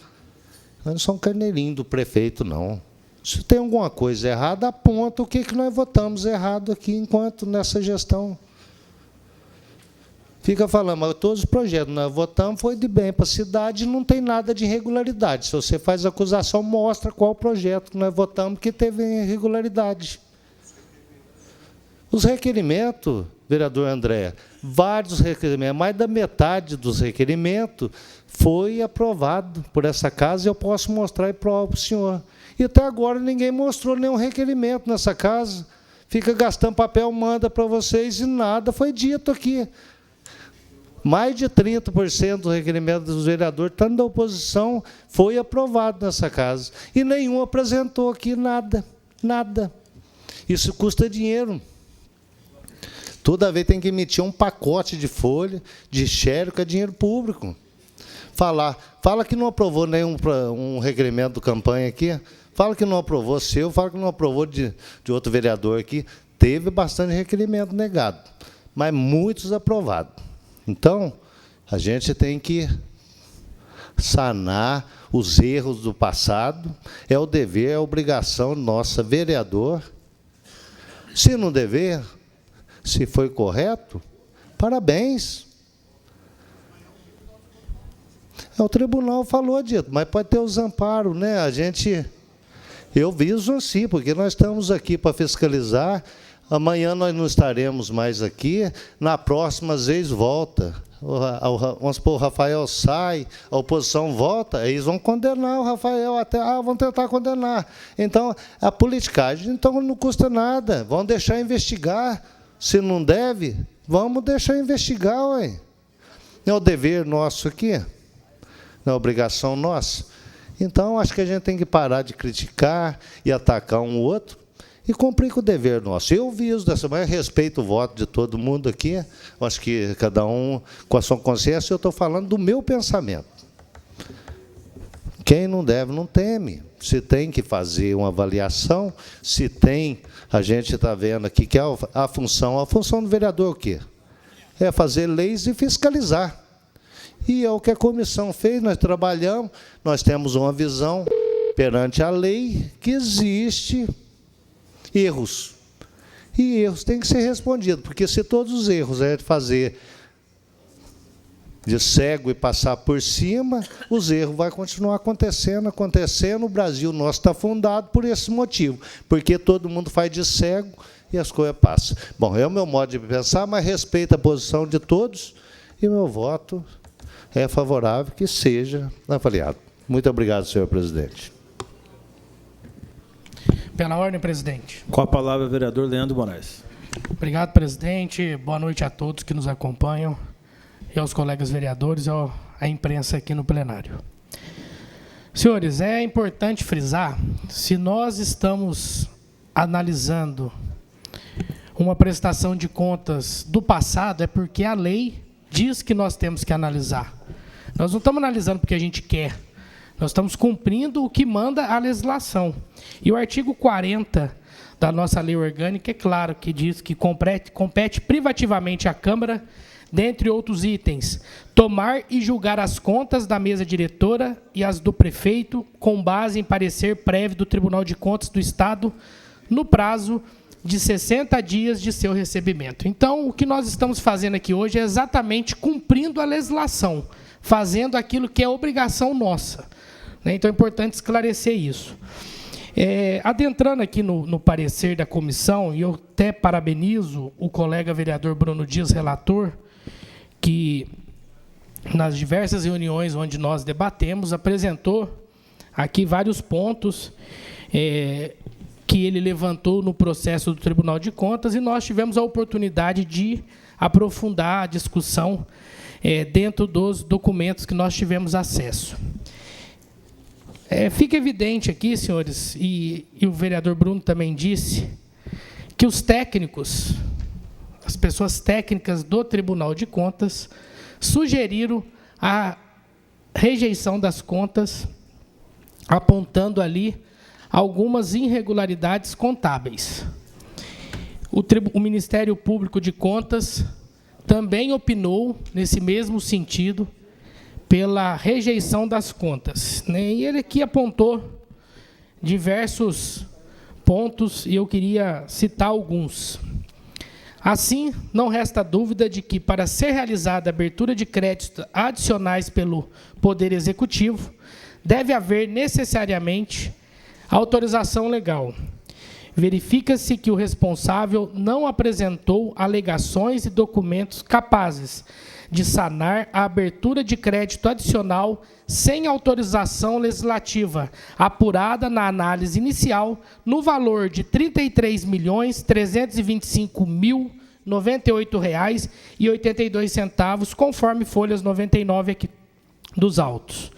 nós não somos carneirinho do prefeito, não. Se tem alguma coisa errada, aponta o que nós votamos errado aqui enquanto nessa gestão. Fica falando, mas todos os projetos que nós votamos foi de bem para a cidade e não tem nada de irregularidade. Se você faz acusação, mostra qual projeto que nós votamos que teve irregularidade. Os requerimentos, vereador André, vários requerimentos, mais da metade dos requerimentos foi aprovado por essa casa e eu posso mostrar e provar para o senhor. E até agora ninguém mostrou nenhum requerimento nessa casa. Fica gastando papel, manda para vocês e nada foi dito aqui. Mais de 30% do requerimento dos vereadores, tanto da oposição, foi aprovado nessa casa. E nenhum apresentou aqui nada. Nada. Isso custa dinheiro. Toda vez tem que emitir um pacote de folha, de xerox, é dinheiro público. Fala que não aprovou nenhum requerimento do campanha aqui, fala que não aprovou seu, fala que não aprovou de outro vereador aqui. Teve bastante requerimento negado, mas muitos aprovados. Então, a gente tem que sanar os erros do passado, é o dever, é a obrigação nossa, vereador. Se não dever, se foi correto, parabéns. O tribunal falou dito, mas pode ter os amparos, né? Eu viso assim, porque nós estamos aqui para fiscalizar. Amanhã nós não estaremos mais aqui. Na próxima, às vezes, volta. Vamos supor, o Rafael sai, a oposição volta, eles vão condenar o Rafael, vão tentar condenar. Então, a politicagem então, não custa nada. Vão deixar investigar. Se não deve, Vamos deixar investigar, ué. Não é o dever nosso aqui? Não é obrigação nossa? Então, acho que a gente tem que parar de criticar e atacar um outro e cumprir com o dever nosso. Eu vi isso dessa maneira, respeito o voto de todo mundo aqui, acho que cada um com a sua consciência, eu estou falando do meu pensamento. Quem não deve, não teme. Se tem que fazer uma avaliação, se tem, a gente está vendo aqui que a função do vereador é o quê? É fazer leis e fiscalizar. E é o que a comissão fez, nós trabalhamos, nós temos uma visão perante a lei que existe erros. E erros têm que ser respondidos, porque se todos os erros é fazer de cego e passar por cima, os erros vão continuar acontecendo. O Brasil nosso está fundado por esse motivo, porque todo mundo faz de cego e as coisas passam. Bom, é o meu modo de pensar, mas respeito a posição de todos e meu voto é favorável que seja avaliado. Muito obrigado, senhor presidente. Pela ordem, presidente. Com a palavra, vereador Leandro Moraes. Obrigado, presidente. Boa noite a todos que nos acompanham, e aos colegas vereadores, e à imprensa aqui no plenário. Senhores, é importante frisar, se nós estamos analisando uma prestação de contas do passado, é porque a lei diz que nós temos que analisar. Nós não estamos analisando porque a gente quer. Nós estamos cumprindo o que manda a legislação. E o artigo 40 da nossa lei orgânica é claro que diz que compete privativamente à Câmara, dentre outros itens, tomar e julgar as contas da mesa diretora e as do prefeito, com base em parecer prévio do Tribunal de Contas do Estado, no prazo de 60 dias de seu recebimento. Então, o que nós estamos fazendo aqui hoje é exatamente cumprindo a legislação, fazendo aquilo que é obrigação nossa. Então, é importante esclarecer isso. Adentrando aqui no parecer da comissão, e eu até parabenizo o colega vereador Bruno Dias, relator, que nas diversas reuniões onde nós debatemos, apresentou aqui vários pontos que ele levantou no processo do Tribunal de Contas, e nós tivemos a oportunidade de aprofundar a discussão dentro dos documentos que nós tivemos acesso. Fica evidente aqui, senhores, e o vereador Bruno também disse, que os técnicos, as pessoas técnicas do Tribunal de Contas, sugeriram a rejeição das contas, apontando ali algumas irregularidades contábeis. O Ministério Público de Contas também opinou nesse mesmo sentido, pela rejeição das contas. E ele aqui apontou diversos pontos, e eu queria citar alguns. Assim, não resta dúvida de que, para ser realizada a abertura de créditos adicionais pelo Poder Executivo, deve haver necessariamente autorização legal. Verifica-se que o responsável não apresentou alegações e documentos capazes de sanar a abertura de crédito adicional sem autorização legislativa, apurada na análise inicial, no valor de R$ 33.325.098,82, conforme folhas 99 aqui dos autos.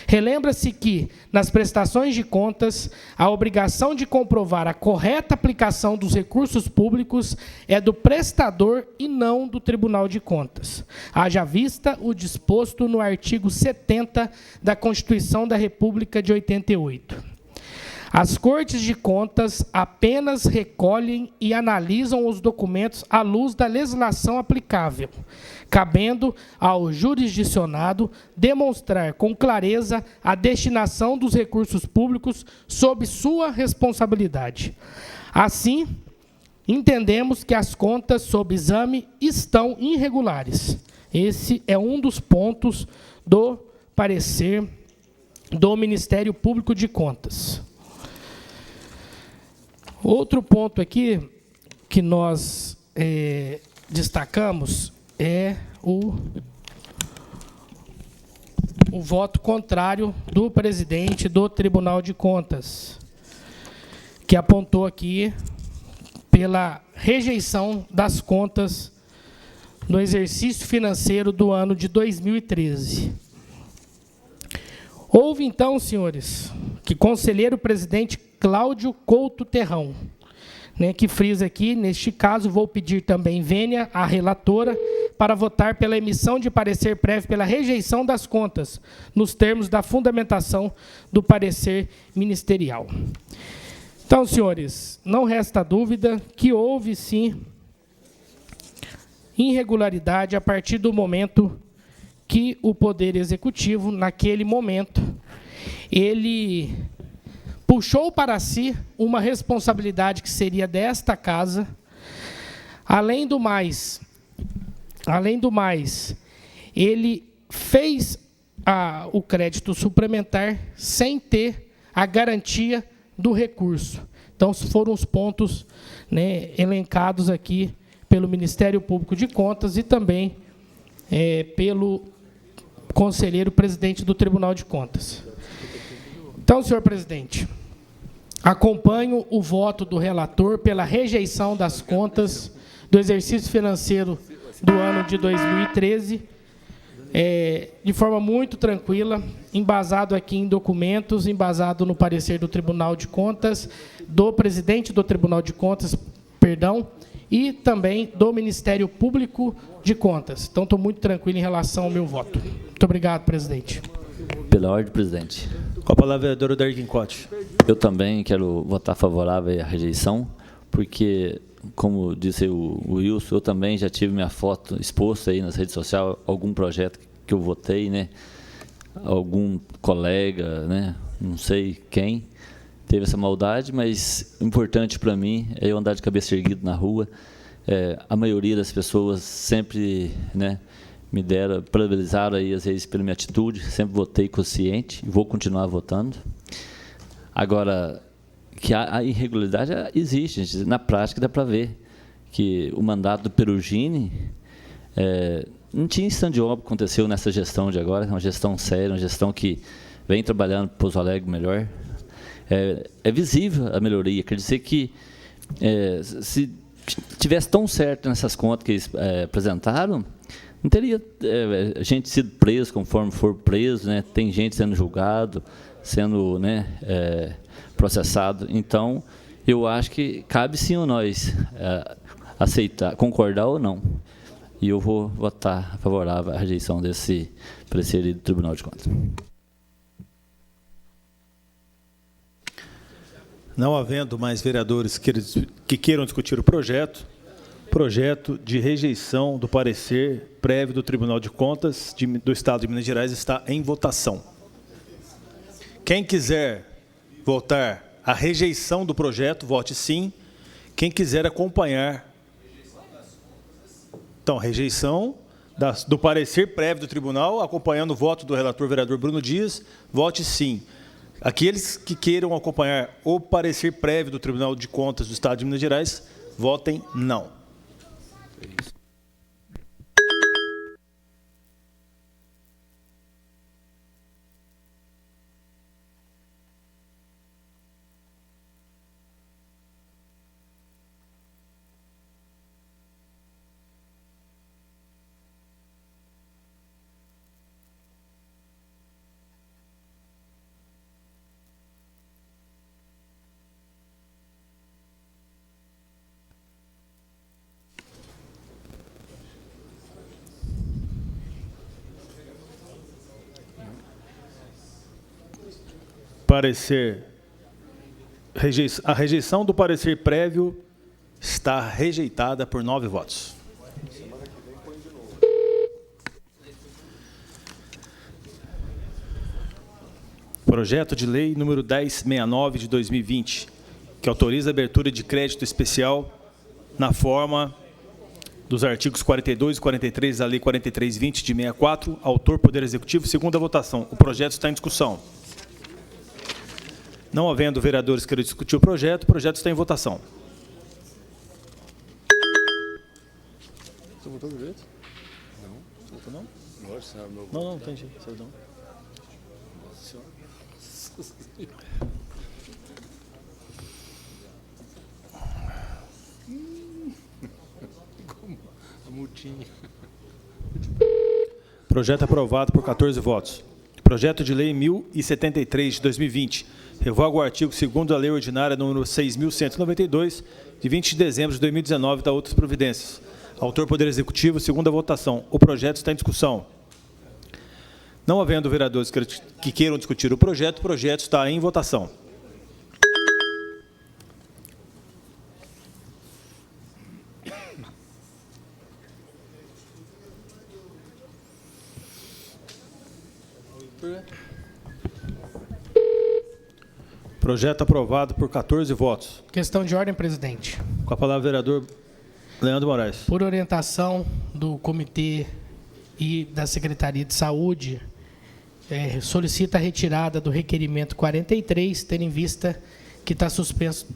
Relembra-se que, nas prestações de contas, a obrigação de comprovar a correta aplicação dos recursos públicos é do prestador e não do Tribunal de Contas. Haja vista o disposto no artigo 70 da Constituição da República de 88. As Cortes de Contas apenas recolhem e analisam os documentos à luz da legislação aplicável, cabendo ao jurisdicionado demonstrar com clareza a destinação dos recursos públicos sob sua responsabilidade. Assim, entendemos que as contas sob exame estão irregulares. Esse é um dos pontos do parecer do Ministério Público de Contas. Outro ponto aqui que nós destacamos é o voto contrário do presidente do Tribunal de Contas, que apontou aqui pela rejeição das contas do exercício financeiro do ano de 2013. Houve, então, senhores, que conselheiro presidente Cláudio Couto Terrão, né, que frisa aqui, neste caso, vou pedir também vênia à relatora para votar pela emissão de parecer prévio pela rejeição das contas, nos termos da fundamentação do parecer ministerial. Então, senhores, não resta dúvida que houve, sim, irregularidade a partir do momento que o Poder Executivo, naquele momento, ele puxou para si uma responsabilidade que seria desta casa. Além do mais, ele fez o crédito suplementar sem ter a garantia do recurso. Então, foram os pontos, né, elencados aqui pelo Ministério Público de Contas e também pelo conselheiro presidente do Tribunal de Contas. Então, senhor presidente, acompanho o voto do relator pela rejeição das contas do exercício financeiro do ano de 2013, de forma muito tranquila, embasado aqui em documentos, embasado no parecer do Tribunal de Contas, do presidente do Tribunal de Contas, e também do Ministério Público de Contas. Então, estou muito tranquilo em relação ao meu voto. Muito obrigado, presidente. Pela ordem, presidente. Com a palavra, vereador Odair Quincotti. Eu também quero votar favorável à rejeição, porque, como disse o Wilson, eu também já tive minha foto exposta aí nas redes sociais, algum projeto que eu votei, né? Algum colega, né? Não sei quem, teve essa maldade, mas o importante para mim é eu andar de cabeça erguida na rua. A maioria das pessoas sempre, né, me parabenizaram aí, às vezes, pela minha atitude, sempre votei consciente e vou continuar votando. Agora, que a irregularidade existe, gente, na prática dá para ver que o mandato do Perugini não tinha stand de obra que aconteceu nessa gestão de agora, é uma gestão séria, uma gestão que vem trabalhando para Pouso Alegre melhor. É visível a melhoria, quer dizer que se tivesse tão certo nessas contas que eles apresentaram, não teria gente sido preso conforme for preso, né? Tem gente sendo julgado, sendo, né, processado. Então, eu acho que cabe sim a nós aceitar, concordar ou não. E eu vou votar favorável à rejeição desse parecer do Tribunal de Contas. Não havendo mais vereadores que queiram discutir o projeto de rejeição do parecer prévio do Tribunal de Contas do Estado de Minas Gerais está em votação. Quem quiser votar a rejeição do projeto, vote sim. Quem quiser acompanhar... Então, rejeição do parecer prévio do tribunal, acompanhando o voto do relator vereador Bruno Dias, vote sim. Aqueles que queiram acompanhar o parecer prévio do Tribunal de Contas do Estado de Minas Gerais, votem não. A rejeição do parecer prévio está rejeitada por 9 votos. Projeto de lei número 1069 de 2020, que autoriza a abertura de crédito especial na forma dos artigos 42 e 43 da Lei 4320 de 64, autor Poder Executivo, segunda votação. O projeto está em discussão. Não havendo vereadores que queiram discutir o projeto está em votação. Você votou do jeito? Não. Você votou não? Não, entendi. Você não. Nossa Senhora. A multinha. Projeto aprovado por 14 votos. Projeto de Lei 1073, de 2020. Revoga o artigo 2º da Lei Ordinária número 6.192, de 20 de dezembro de 2019, da outras providências. Autor Poder Executivo, segunda votação. O projeto está em discussão. Não havendo vereadores que queiram discutir o projeto está em votação. Projeto aprovado por 14 votos. Questão de ordem, presidente. Com a palavra, vereador Leandro Moraes. Por orientação do Comitê e da Secretaria de Saúde, solicita a retirada do requerimento 43, tendo em vista que está suspenso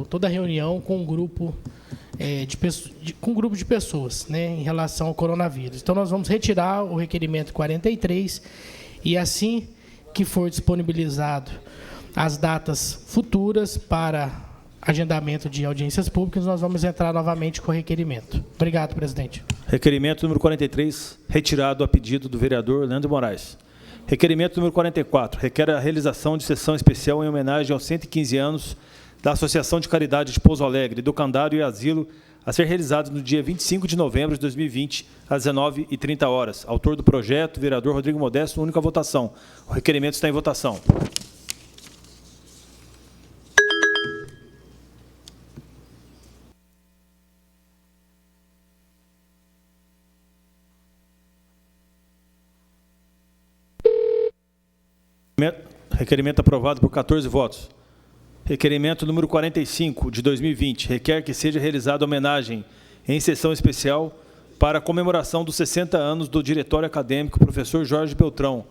toda a reunião com um grupo de pessoas, né, em relação ao coronavírus. Então, nós vamos retirar o requerimento 43 e, assim que for disponibilizado as datas futuras para agendamento de audiências públicas, nós vamos entrar novamente com o requerimento. Obrigado, presidente. Requerimento número 43, retirado a pedido do vereador Leandro Moraes. Requerimento número 44, requer a realização de sessão especial em homenagem aos 115 anos da Associação de Caridade de Pouso Alegre, Educandário e Asilo, a ser realizado no dia 25 de novembro de 2020, às 19h30. Autor do projeto, vereador Rodrigo Modesto, única votação. O requerimento está em votação. Requerimento aprovado por 14 votos. Requerimento número 45, de 2020, requer que seja realizada homenagem em sessão especial para a comemoração dos 60 anos do diretório acadêmico professor Jorge Beltrão,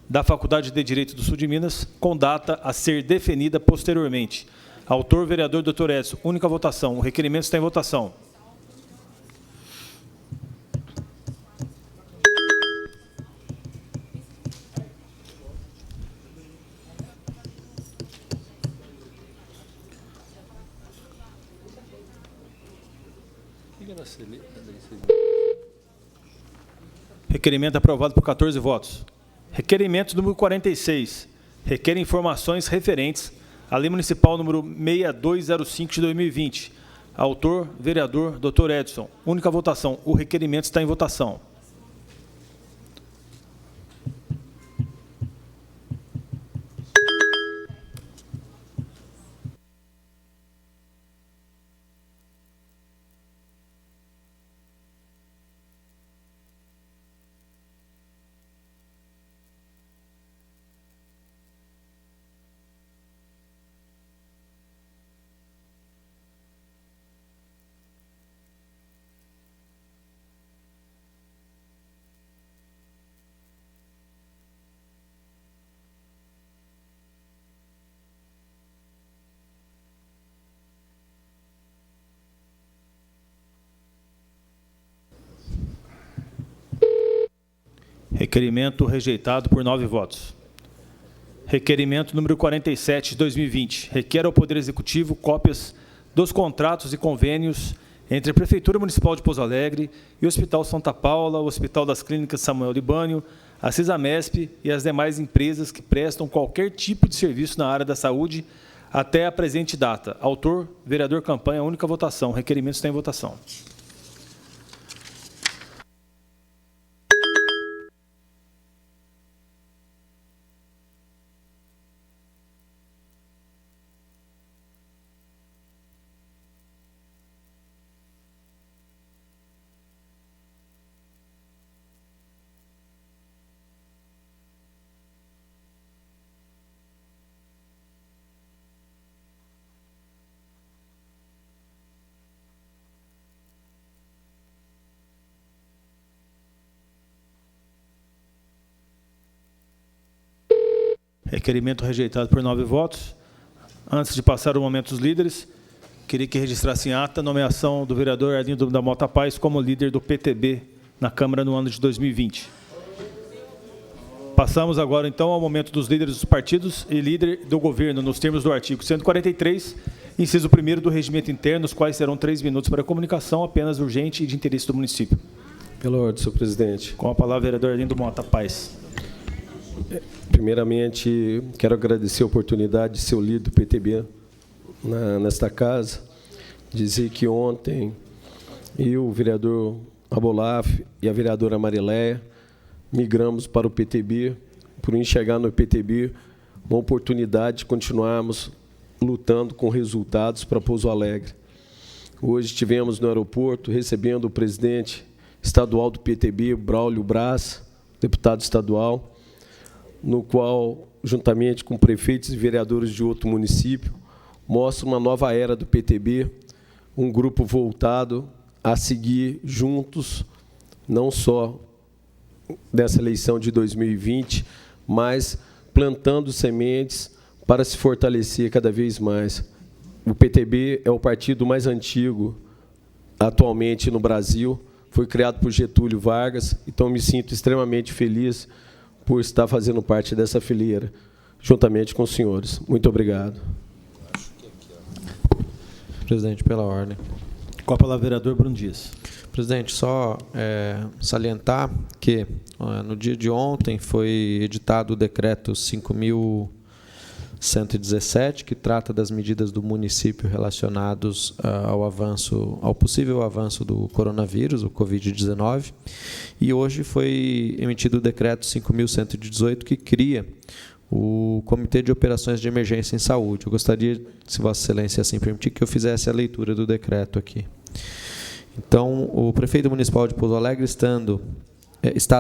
da Faculdade de Direito do Sul de Minas, com data a ser definida posteriormente. Autor, vereador Dr. Edson, única votação. O requerimento está em votação. Requerimento aprovado por 14 votos. Requerimento número 46. Requer informações referentes à Lei Municipal número 6205 de 2020. Autor, vereador Dr. Edson. Única votação. O requerimento está em votação. Requerimento rejeitado por 9 votos. Requerimento número 47, de 2020. Requer ao Poder Executivo cópias dos contratos e convênios entre a Prefeitura Municipal de Pouso Alegre e o Hospital Santa Paula, o Hospital das Clínicas Samuel Libânio, a CISAMESP e as demais empresas que prestam qualquer tipo de serviço na área da saúde até a presente data. Autor, vereador Campanha, única votação. O requerimento está em votação. Requerimento rejeitado por 9 votos. Antes de passar o momento dos líderes, queria que registrasse em ata a nomeação do vereador Arlindo da Mota Paz como líder do PTB na Câmara no ano de 2020. Passamos agora, então, ao momento dos líderes dos partidos e líder do governo, nos termos do artigo 143, inciso 1º do regimento interno, os quais serão 3 minutos para comunicação apenas urgente e de interesse do município. Pela ordem, senhor presidente. Com a palavra, vereador Lindo Mota Paz. Primeiramente, quero agradecer a oportunidade de ser o líder do PTB nesta casa. Dizer que ontem eu, o vereador Abolaf e a vereadora Marileia migramos para o PTB, por enxergar no PTB uma oportunidade de continuarmos lutando com resultados para Pouso Alegre. Hoje estivemos no aeroporto recebendo o presidente estadual do PTB, Braulio Braz, deputado estadual, no qual, juntamente com prefeitos e vereadores de outro município, mostra uma nova era do PTB, um grupo voltado a seguir juntos, não só dessa eleição de 2020, mas plantando sementes para se fortalecer cada vez mais. O PTB é o partido mais antigo atualmente no Brasil, foi criado por Getúlio Vargas, então me sinto extremamente feliz por estar fazendo parte dessa fileira, juntamente com os senhores. Muito obrigado. Presidente, pela ordem. Com a palavra, vereador Bruno Dias. Presidente, só salientar que no dia de ontem foi editado o decreto 5.117, que trata das medidas do município relacionados ao possível avanço do coronavírus, o Covid-19, e hoje foi emitido o decreto 5.118, que cria o Comitê de Operações de Emergência em Saúde. Eu gostaria, se Vossa Excelência assim permitir, que eu fizesse a leitura do decreto aqui. Então, o prefeito municipal de Pouso Alegre, Estado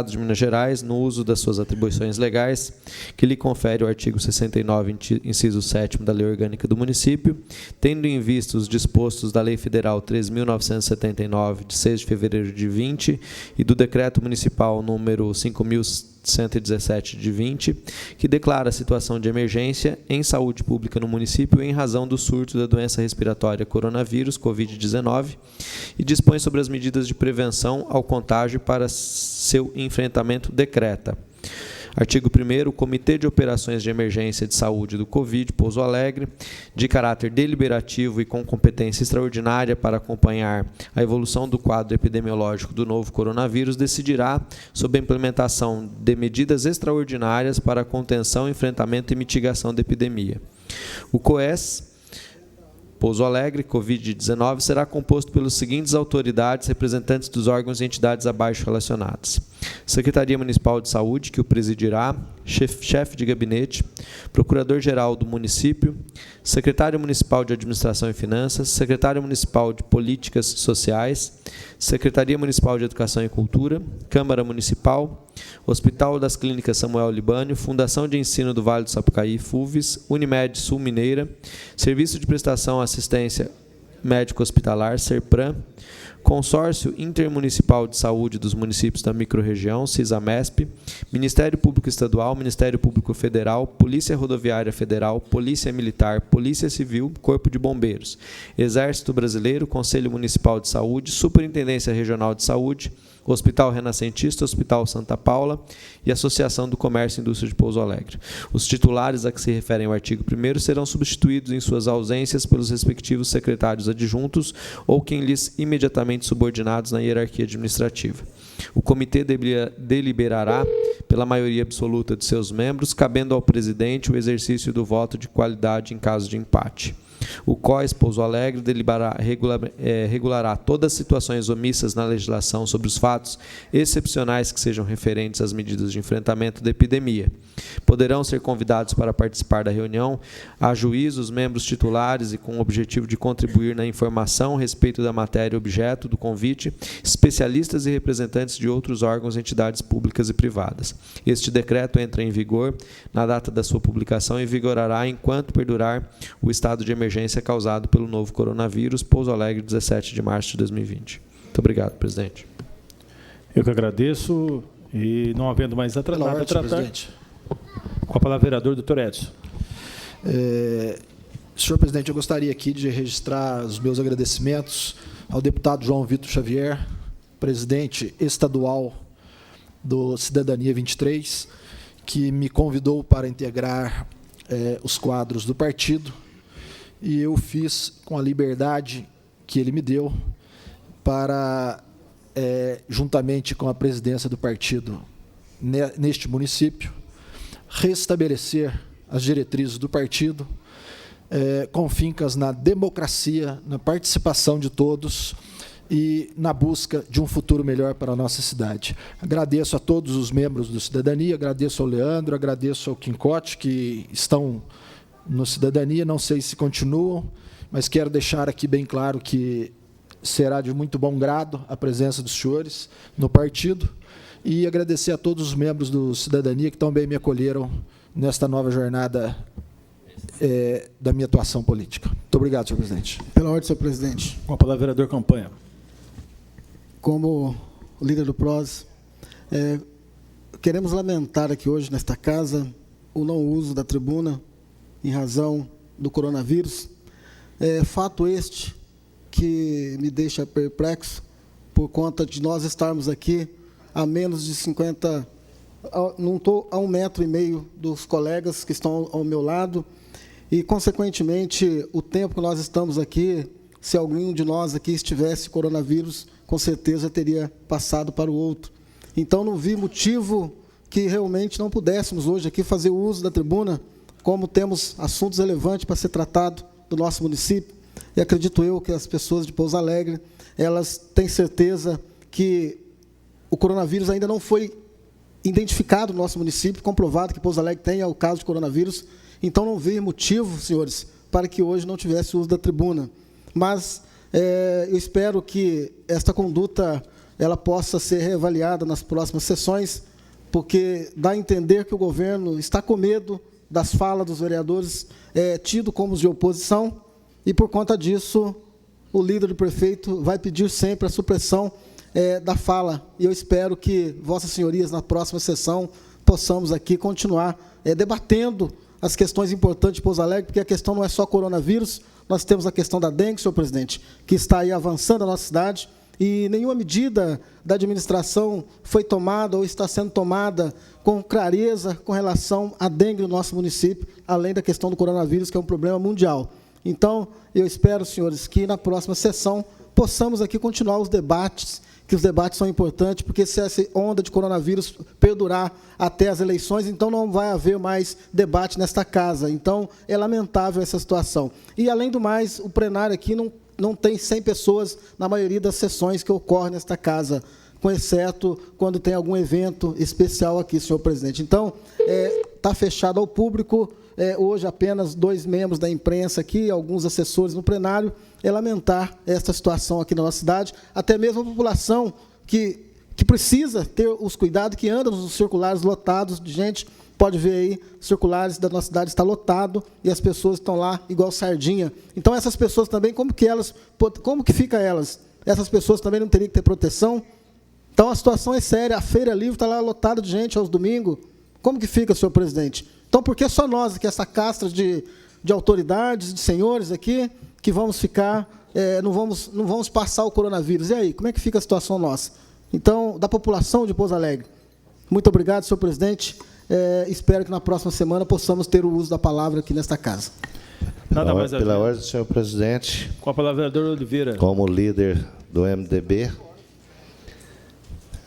de Minas Gerais, no uso das suas atribuições legais, que lhe confere o artigo 69, inciso 7º da Lei Orgânica do Município, tendo em vista os dispostos da Lei Federal 3.979, de 6 de fevereiro de 20, e do Decreto Municipal número 5.117, de 20, que declara a situação de emergência em saúde pública no município em razão do surto da doença respiratória coronavírus, Covid-19, e dispõe sobre as medidas de prevenção ao contágio para seu enfrentamento, decreta. Artigo 1º, o Comitê de Operações de Emergência de Saúde do Covid, Pouso Alegre, de caráter deliberativo e com competência extraordinária para acompanhar a evolução do quadro epidemiológico do novo coronavírus, decidirá sobre a implementação de medidas extraordinárias para a contenção, enfrentamento e mitigação da epidemia. O COES, Pouso Alegre, Covid-19, será composto pelas seguintes autoridades, representantes dos órgãos e entidades abaixo relacionadas: Secretaria Municipal de Saúde, que o presidirá, chefe de gabinete, procurador-geral do município, secretário municipal de Administração e Finanças, secretário municipal de Políticas Sociais, Secretaria Municipal de Educação e Cultura, Câmara Municipal, Hospital das Clínicas Samuel Libânio, Fundação de Ensino do Vale do Sapucaí, FUVES, Unimed Sul Mineira, Serviço de Prestação Assistência Médico Hospitalar, SERPRAM, Consórcio Intermunicipal de Saúde dos Municípios da Microrregião, CISAMESP, Ministério Público Estadual, Ministério Público Federal, Polícia Rodoviária Federal, Polícia Militar, Polícia Civil, Corpo de Bombeiros, Exército Brasileiro, Conselho Municipal de Saúde, Superintendência Regional de Saúde, Hospital Renascentista, Hospital Santa Paula e Associação do Comércio e Indústria de Pouso Alegre. Os titulares a que se referem o artigo 1º serão substituídos em suas ausências pelos respectivos secretários adjuntos ou quem lhes imediatamente subordinados na hierarquia administrativa. O comitê deliberará pela maioria absoluta de seus membros, cabendo ao presidente o exercício do voto de qualidade em caso de empate. O COES Pouso Alegre regulará todas as situações omissas na legislação sobre os fatos excepcionais que sejam referentes às medidas de enfrentamento da epidemia. Poderão ser convidados para participar da reunião a juízos, membros titulares e com o objetivo de contribuir na informação a respeito da matéria objeto do convite, especialistas e representantes de outros órgãos, entidades públicas e privadas. Este decreto entra em vigor na data da sua publicação e vigorará enquanto perdurar o estado de emergência causado pelo novo coronavírus, Pouso Alegre, 17 de março de 2020. Muito obrigado, presidente. Eu que agradeço e não havendo mais nada a tratar. Presidente. Com a palavra, vereador doutor Edson. Senhor presidente, eu gostaria aqui de registrar os meus agradecimentos ao deputado João Vitor Xavier, presidente estadual do Cidadania 23, que me convidou para integrar os quadros do partido, e eu fiz com a liberdade que ele me deu para juntamente com a presidência do partido neste município, restabelecer as diretrizes do partido, com fincas na democracia, na participação de todos e na busca de um futuro melhor para a nossa cidade. Agradeço a todos os membros do Cidadania, agradeço ao Leandro, agradeço ao Quincote, que estão no Cidadania, não sei se continuam, mas quero deixar aqui bem claro que será de muito bom grado a presença dos senhores no partido e agradecer a todos os membros do Cidadania que também me acolheram nesta nova jornada da minha atuação política. Muito obrigado, senhor presidente. Pela ordem, senhor presidente. Com a palavra, vereador Campanha. Como líder do PROS, queremos lamentar aqui hoje, nesta casa, o não uso da tribuna em razão do coronavírus. Fato este que me deixa perplexo por conta de nós estarmos aqui a menos de 50, não estou a 1,5 metro dos colegas que estão ao meu lado, e, consequentemente, o tempo que nós estamos aqui, se algum de nós aqui estivesse coronavírus, com certeza teria passado para o outro. Então, não vi motivo que realmente não pudéssemos hoje aqui fazer o uso da tribuna, como temos assuntos relevantes para ser tratado do nosso município. E acredito eu que as pessoas de Pouso Alegre, elas têm certeza que o coronavírus ainda não foi identificado no nosso município, comprovado que Pouso Alegre tem o caso de coronavírus. Então, não vi motivo, senhores, para que hoje não tivesse uso da tribuna. Mas eu espero que esta conduta ela possa ser reavaliada nas próximas sessões, porque dá a entender que o governo está com medo das falas dos vereadores tido como os de oposição, e, por conta disso, o líder do prefeito vai pedir sempre a supressão da fala. E eu espero que, vossas senhorias, na próxima sessão, possamos aqui continuar debatendo as questões importantes de Pouso Alegre, porque a questão não é só coronavírus, nós temos a questão da dengue, senhor presidente, que está aí avançando na nossa cidade, e nenhuma medida da administração foi tomada ou está sendo tomada com clareza com relação à dengue no nosso município, além da questão do coronavírus, que é um problema mundial. Então, eu espero, senhores, que na próxima sessão possamos aqui continuar os debates, que os debates são importantes, porque se essa onda de coronavírus perdurar até as eleições, então não vai haver mais debate nesta casa. Então, é lamentável essa situação. E, além do mais, o plenário aqui não tem 100 pessoas na maioria das sessões que ocorrem nesta casa, com exceto quando tem algum evento especial aqui, senhor presidente. Então, está fechado ao público. Hoje, apenas 2 membros da imprensa aqui, alguns assessores no plenário. Lamentar esta situação aqui na nossa cidade, até mesmo a população que precisa ter os cuidados, que anda nos circulares lotados de gente. Pode ver aí, circulares da nossa cidade está lotado e as pessoas estão lá igual sardinha. Então, essas pessoas também, como que fica elas? Essas pessoas também não teriam que ter proteção? Então, a situação é séria. A Feira Livre está lá lotada de gente aos domingos. Como que fica, senhor presidente? Então, por que só nós, aqui, essa castra de autoridades, de senhores aqui, que vamos ficar, não vamos passar o coronavírus? E aí, como é que fica a situação nossa? Então, da população de Pouso Alegre. Muito obrigado, senhor presidente. Espero que na próxima semana possamos ter o uso da palavra aqui nesta casa. Nada mais pela ordem, senhor presidente. Com a palavra, vereador Oliveira. Como líder do MDB,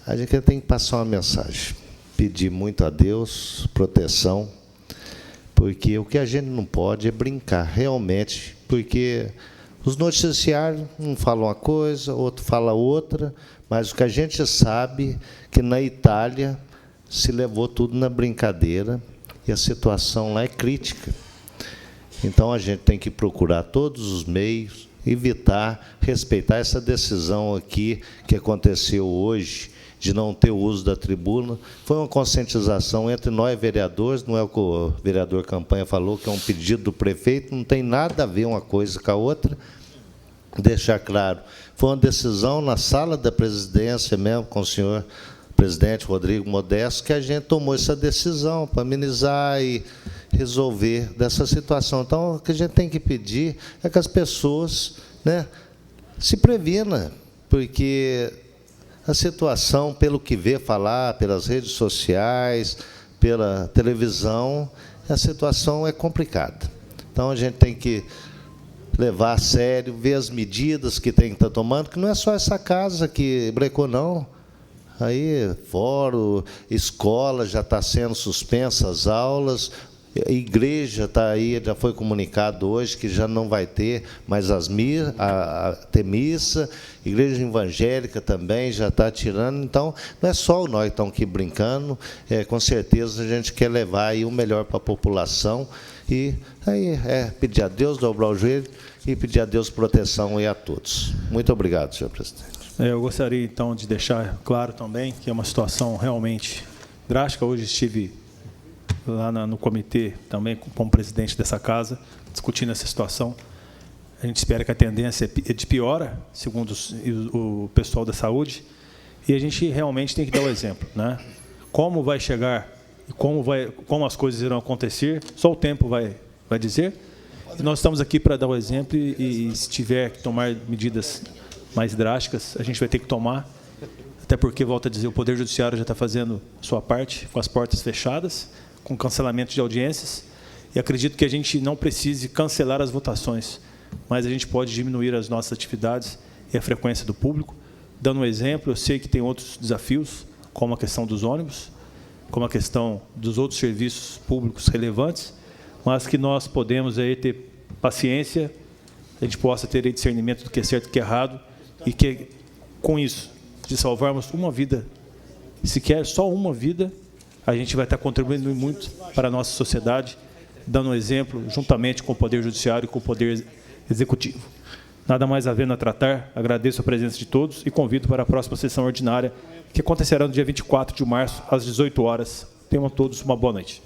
a gente tem que passar uma mensagem. Pedir muito a Deus proteção, porque o que a gente não pode é brincar, realmente, porque os noticiários um falam uma coisa, outro fala outra, mas o que a gente sabe que na Itália se levou tudo na brincadeira e a situação lá é crítica. Então, a gente tem que procurar todos os meios, evitar, respeitar essa decisão aqui que aconteceu hoje, de não ter o uso da tribuna. Foi uma conscientização entre nós, vereadores, não é o que o vereador Campanha falou, que é um pedido do prefeito, não tem nada a ver uma coisa com a outra. Deixar claro, foi uma decisão na sala da presidência mesmo, com o senhor presidente Rodrigo Modesto, que a gente tomou essa decisão para amenizar e resolver dessa situação. Então, o que a gente tem que pedir é que as pessoas, se previnam, porque a situação, pelo que vê falar, pelas redes sociais, pela televisão, a situação é complicada. Então, a gente tem que levar a sério, ver as medidas que tem que estar tomando, que não é só essa casa que brecou, não. Aí, fórum, escola, já está sendo suspensa as aulas, a igreja está aí, já foi comunicado hoje que já não vai ter mais ter missa, igreja evangélica também já está tirando, então não é só nós que estamos aqui brincando, com certeza a gente quer levar aí o melhor para a população, e aí pedir a Deus, dobrar o joelho e pedir a Deus proteção aí a todos. Muito obrigado, senhor presidente. Eu gostaria, então, de deixar claro também que é uma situação realmente drástica. Hoje estive lá no comitê, também como presidente dessa casa, discutindo essa situação. A gente espera que a tendência é de piora, segundo o pessoal da saúde, e a gente realmente tem que dar o exemplo, né? Como vai chegar e como as coisas irão acontecer, só o tempo vai dizer. Nós estamos aqui para dar o exemplo e se tiver que tomar medidas mais drásticas, a gente vai ter que tomar, até porque, volto a dizer, o Poder Judiciário já está fazendo a sua parte, com as portas fechadas, com cancelamento de audiências, e acredito que a gente não precise cancelar as votações, mas a gente pode diminuir as nossas atividades e a frequência do público. Dando um exemplo, eu sei que tem outros desafios, como a questão dos ônibus, como a questão dos outros serviços públicos relevantes, mas que nós podemos aí ter paciência, a gente possa ter aí discernimento do que é certo e do que é errado, e que, com isso, de salvarmos uma vida, sequer só uma vida, a gente vai estar contribuindo muito para a nossa sociedade, dando um exemplo, juntamente com o Poder Judiciário e com o Poder Executivo. Nada mais havendo a tratar, agradeço a presença de todos e convido para a próxima sessão ordinária, que acontecerá no dia 24 de março, às 18 horas. Tenham todos uma boa noite.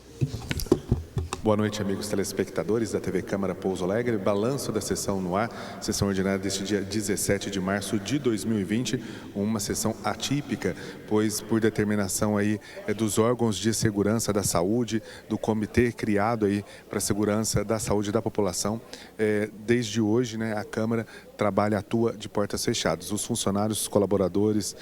Boa noite, amigos telespectadores da TV Câmara Pouso Alegre. Balanço da sessão no ar, sessão ordinária deste dia 17 de março de 2020, uma sessão atípica, pois por determinação aí dos órgãos de segurança da saúde, do comitê criado aí para a segurança da saúde da população, desde hoje, né, a Câmara atua de portas fechadas. Os funcionários, os colaboradores,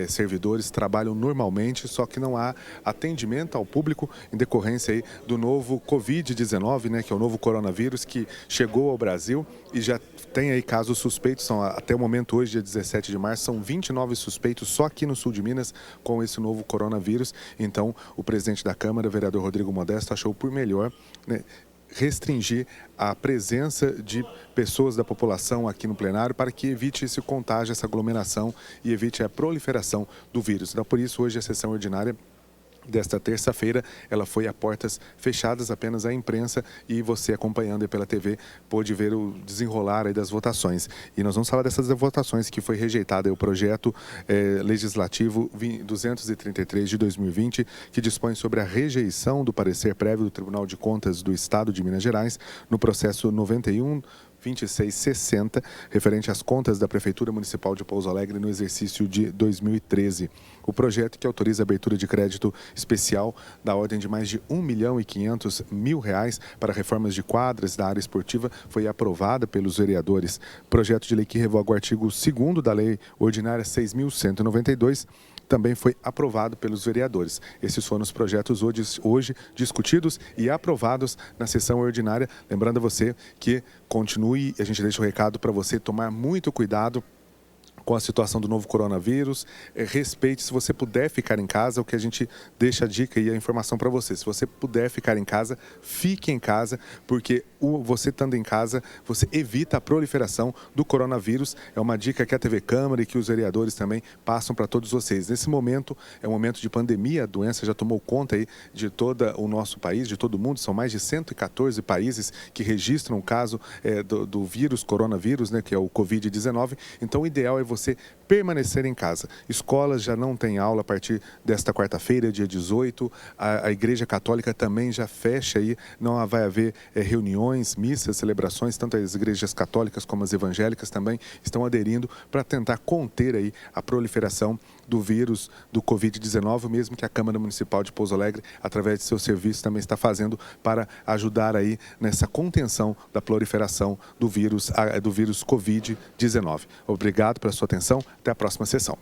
servidores trabalham normalmente, só que não há atendimento ao público em decorrência aí do novo Covid-19, né, que é o novo coronavírus que chegou ao Brasil e já tem aí casos suspeitos. Até o momento, hoje, dia 17 de março, são 29 suspeitos só aqui no sul de Minas com esse novo coronavírus. Então, o presidente da Câmara, o vereador Rodrigo Modesto, achou por melhor, né, restringir a presença de pessoas da população aqui no plenário para que evite esse contágio, essa aglomeração e evite a proliferação do vírus. Então, por isso, hoje a sessão ordinária desta terça-feira, ela foi a portas fechadas, apenas a imprensa, e você acompanhando aí pela TV pôde ver o desenrolar aí das votações. E nós vamos falar dessas votações, que foi rejeitado aí o projeto legislativo 233 de 2020, que dispõe sobre a rejeição do parecer prévio do Tribunal de Contas do Estado de Minas Gerais no processo 91.2660, referente às contas da Prefeitura Municipal de Pouso Alegre no exercício de 2013. O projeto, que autoriza a abertura de crédito especial da ordem de mais de R$1.500.000 para reformas de quadras da área esportiva, foi aprovado pelos vereadores. Projeto de lei que revoga o artigo 2º da Lei Ordinária 6.192, também foi aprovado pelos vereadores. Esses foram os projetos hoje discutidos e aprovados na sessão ordinária. Lembrando a você que continue, a gente deixa o recado para você tomar muito cuidado com a situação do novo coronavírus. Respeite, se você puder ficar em casa, o que a gente deixa a dica e a informação para você. Se você puder ficar em casa, fique em casa, porque você estando em casa, você evita a proliferação do coronavírus. É uma dica que a TV Câmara e que os vereadores também passam para todos vocês. Nesse momento, é um momento de pandemia, a doença já tomou conta aí de todo o nosso país, de todo o mundo. São mais de 114 países que registram o caso do vírus, coronavírus, né, que é o Covid-19. Então, o ideal é você permanecer em casa. Escolas já não têm aula a partir desta quarta-feira, dia 18. A Igreja Católica também já fecha aí, não vai haver reuniões, missas, celebrações, tanto as igrejas católicas como as evangélicas também estão aderindo para tentar conter aí a proliferação do vírus do Covid-19, mesmo que a Câmara Municipal de Pouso Alegre, através de seu serviço, também está fazendo para ajudar aí nessa contenção da proliferação do vírus Covid-19. Obrigado pela sua atenção. Até a próxima sessão.